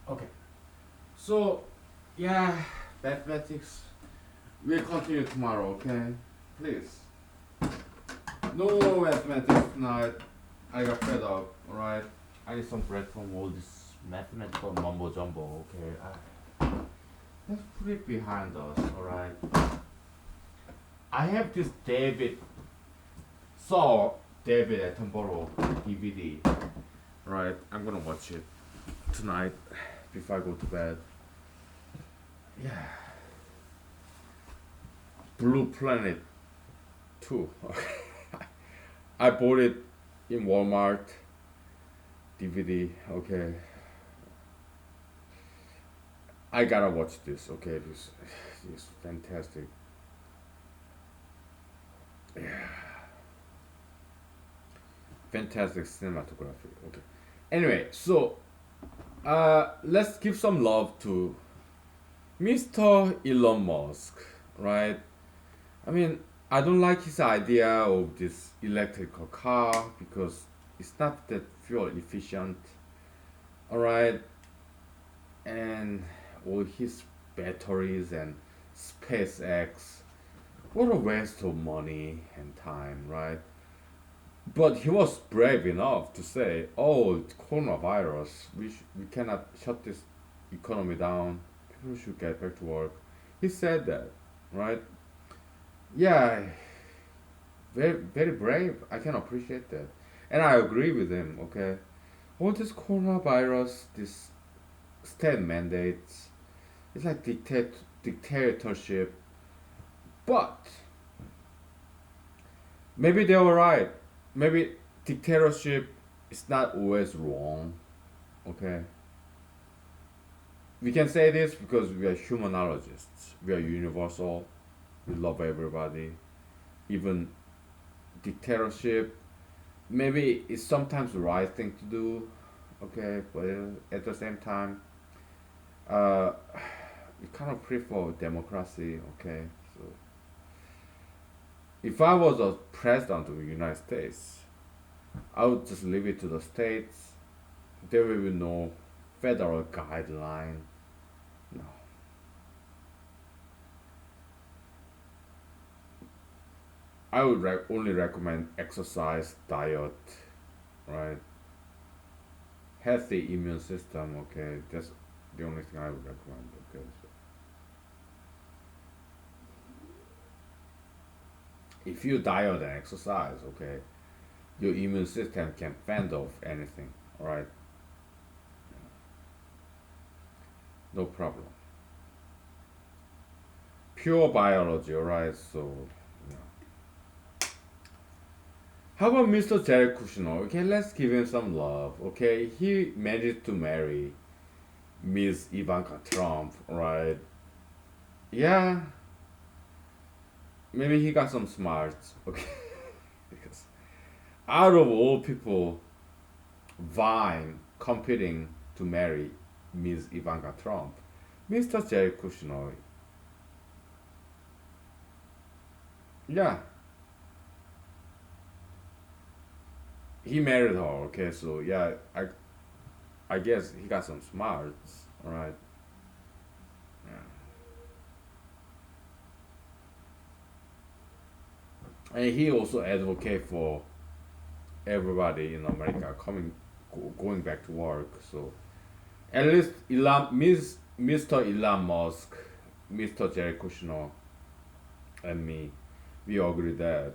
Okay. So, yeah, mathematics. We'll continue tomorrow, okay? Please. No more mathematics tonight. I got fed up, alright? I need some break from all this mathematical mumbo jumbo, okay? Let's put it behind us, alright? I have this David Attenborough DVD. Right, I'm gonna watch it tonight before I go to bed. Yeah. Blue Planet 2. I bought it in Walmart DVD. Okay. I gotta watch this. Okay, this is fantastic. Yeah. Fantastic cinematography. Okay. Anyway, so let's give some love to Mr. Elon Musk, right? I mean, I don't like his idea of this electrical car because it's not that fuel efficient, all right? And all his batteries and SpaceX, what a waste of money and time, right? But he was brave enough to say, "Oh, it's coronavirus. We cannot shut this economy down. People should get back to work." He said that, right? Yeah, very brave. I can appreciate that, and I agree with him. Okay, all this coronavirus, this state mandates, it's like dictatorship. But maybe they were right. Maybe dictatorship is not always wrong. Okay, we can say this because we are humanologists. We are universal. We love everybody. Even dictatorship, maybe it's sometimes the right thing to do. Okay, but at the same time, uh, we kind of prefer democracy. Okay, so if I was a president of the United States, I would just leave it to the states. There will be no federal guideline. No, I would only recommend exercise, diet, right? Healthy immune system. Okay, that's the only thing I would recommend. Okay, so if you diet and exercise, okay, your immune system can fend off anything. All right, no problem. Pure biology. All right, so. Yeah. How about Mr. Jared Kushner? Okay, let's give him some love. Okay, he managed to marry Miss Ivanka Trump, right? Yeah, maybe he got some smarts. Okay, because out of all people vying, competing to marry Miss Ivanka Trump, Mr. Jared Kushner, yeah, he married her. Okay, so yeah, I guess he got some smarts, right? Yeah. And he also advocate for everybody in America going back to work. So at least Mr. Elon Musk, Mr. Jared Kushner, and me, we agree that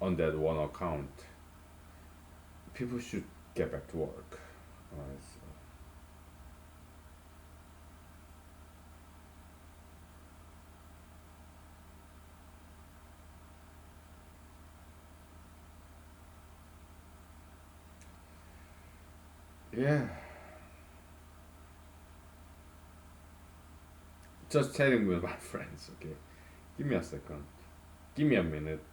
on that one account, people should get back to work. Alright, so, yeah, just chatting with my friends. Okay, give me a second. Give me a minute.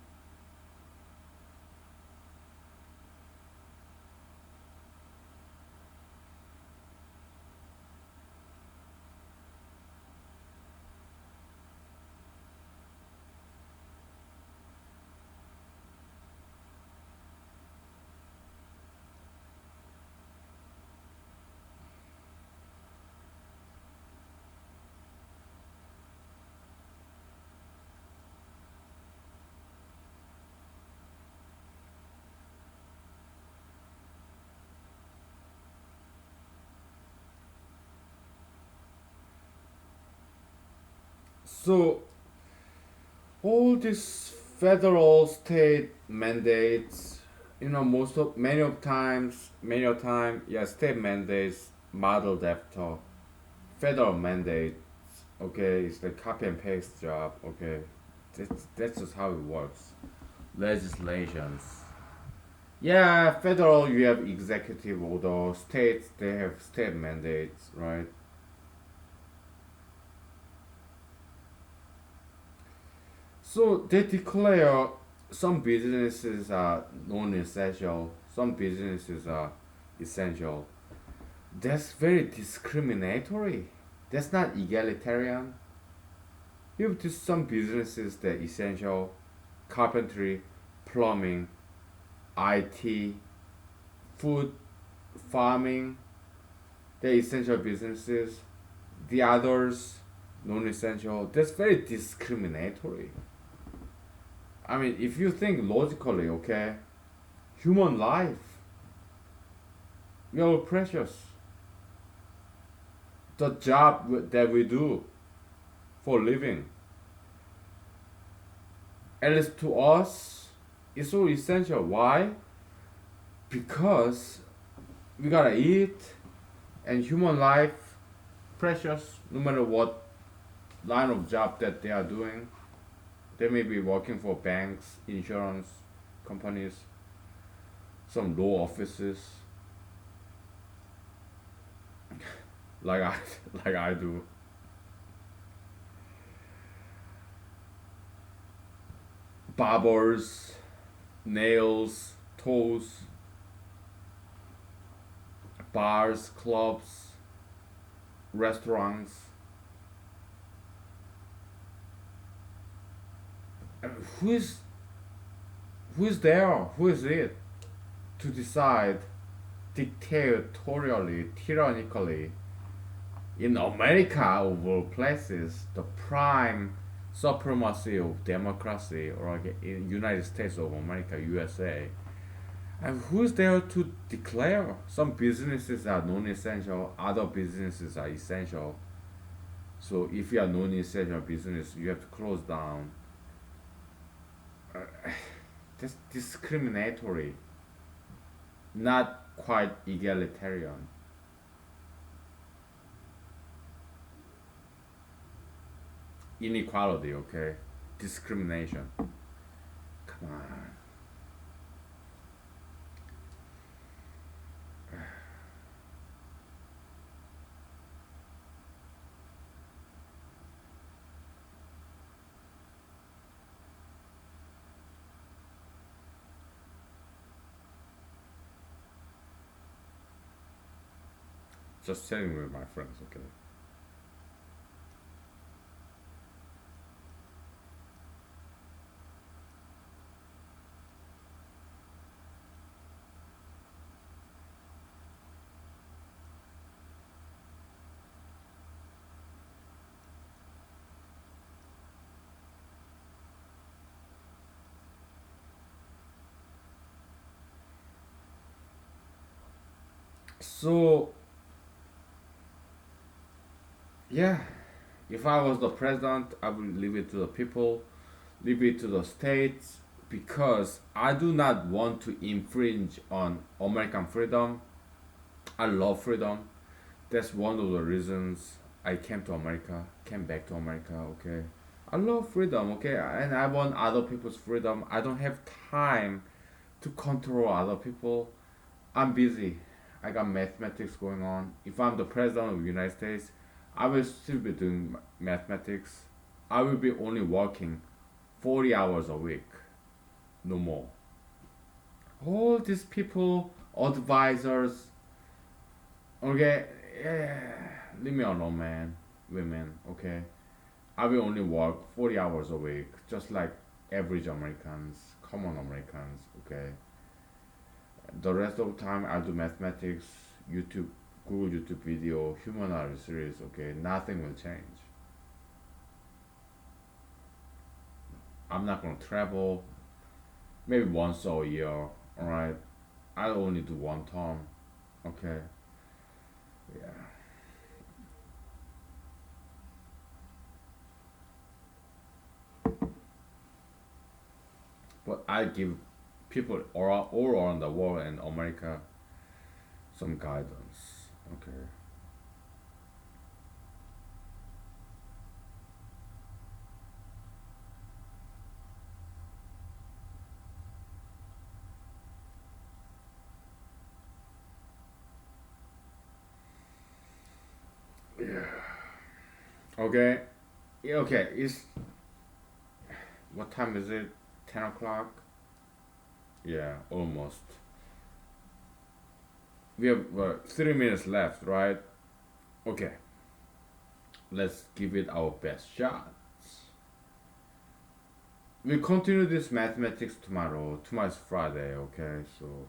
So all these federal state mandates, most of many of time, yeah, state mandates modeled after federal mandates. Okay, it's the copy and paste job. Okay, that's just how it works. Legislations. Yeah, federal you have executive order. States they have state mandates, right? So they declare some businesses are non-essential, some businesses are essential. That's very discriminatory. That's not egalitarian. You have just some businesses that are essential, carpentry, plumbing, IT, food, farming, they're essential businesses. The others, non-essential. That's very discriminatory. I mean, if you think logically, okay, human life, we are precious. The job that we do for living, at least to us, is so essential. Why? Because we gotta eat, and human life precious. No matter what line of job that they are doing, they may be working for banks, insurance companies, some law offices, like I like I do. Barbers, nails, toes, bars, clubs, restaurants. And who's there? Who is it to decide dictatorially, tyrannically in America of all places, the prime supremacy of democracy, or like in United States of America, USA. And who's there to declare some businesses are non-essential, other businesses are essential? So if you are non-essential business, you have to close down. That's discriminatory, not quite egalitarian. Inequality, okay? Discrimination. Come on. Just telling with my friends, okay? So, yeah, if I was the president, I would leave it to the people, leave it to the states, because I do not want to infringe on American freedom. I love freedom. That's one of the reasons I came to America, came back to America, okay? I love freedom, okay? And I want other people's freedom. I don't have time to control other people. I'm busy. I got mathematics going on. If I'm the president of the United States, I will still be doing mathematics. I will be only working 40 hours a week, no more. All these people, advisors, okay, yeah, leave me alone, man, women, okay? I will only work 40 hours a week, just like average Americans, common Americans, okay? The rest of the time I do mathematics, YouTube, Google YouTube video, humanology series, okay? Nothing will change. I'm not gonna travel, maybe once a year, alright? I only do one term, okay? Yeah. But I give people all around the world and America some guidance. Okay. Okay. Yeah, okay. It's what time is it? 10 o'clock. Yeah, almost. We have 3 minutes left, right? Okay. Let's give it our best shot. We continue this mathematics tomorrow. Tomorrow's Friday, okay? So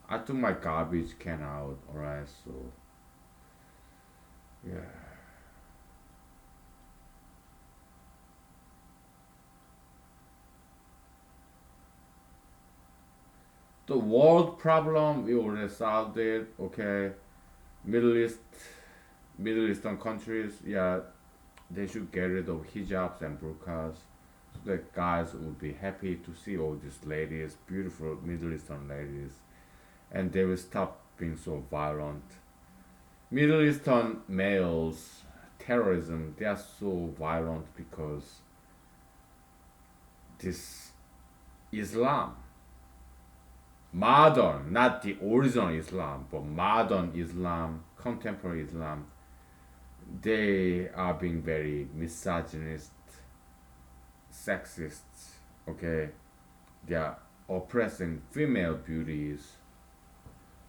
I took my garbage can out, alright? So yeah. The world problem we already solved it, okay? Middle East, Middle Eastern countries, yeah, they should get rid of hijabs and burqas. So that guys would be happy to see all these ladies, beautiful Middle Eastern ladies, and they will stop being so violent. Middle Eastern males, terrorism, they are so violent because this Islam, modern, not the original Islam, but modern Islam, contemporary Islam, they are being very misogynist, sexist, okay? They are oppressing female beauties,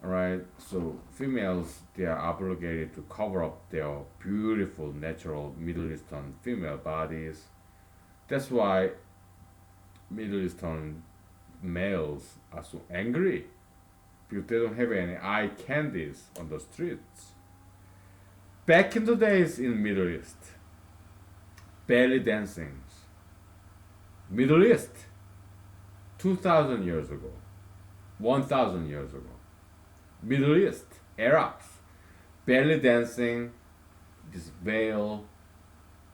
alright? So females, they are obligated to cover up their beautiful, natural Middle Eastern female bodies. That's why Middle Eastern males are so angry because they don't have any eye candies on the streets. Back in the days in Middle East, belly dancing, Middle East, 2,000 years ago, 1,000 years ago, Middle East, Arabs, belly dancing, this veil,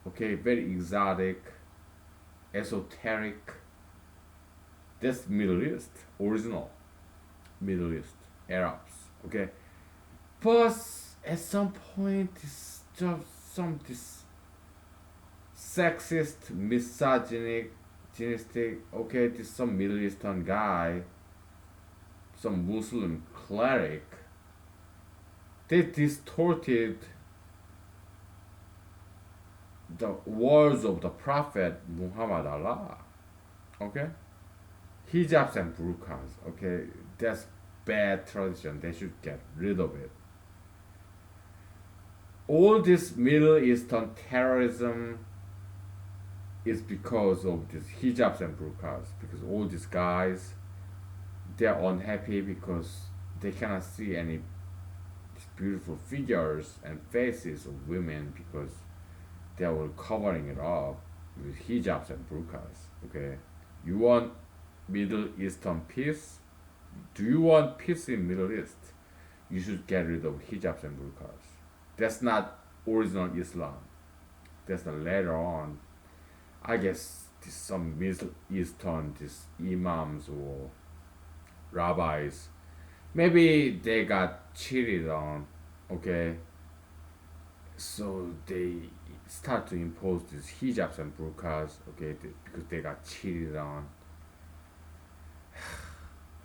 okay, very exotic, esoteric. That's Middle East, original Middle East, Arabs, okay. But at some point, this just this sexist, misogynistic, okay, this some Middle Eastern guy, some Muslim cleric, they distorted the words of the Prophet Muhammad Allah. Okay? Hijabs and burqas. Okay? That's bad tradition. They should get rid of it. All this Middle Eastern terrorism is because of these hijabs and burqas. Because all these guys, they're unhappy because they cannot see any beautiful figures and faces of women because they were covering it up with hijabs and burqas. Okay, you want Middle Eastern peace? Do you want peace in Middle East? You should get rid of hijabs and burqas. That's not original Islam. That's the later on. I guess this some Middle Eastern these imams or rabbis, maybe they got cheated on. Okay, so they start to impose these hijabs and burqas, okay, because they got cheated on.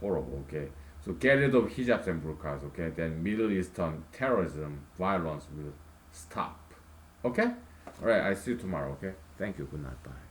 Horrible, okay. So get rid of hijabs and burqas, okay, then Middle Eastern terrorism, violence will stop. Okay? Alright, I see you tomorrow, okay? Thank you, good night, bye.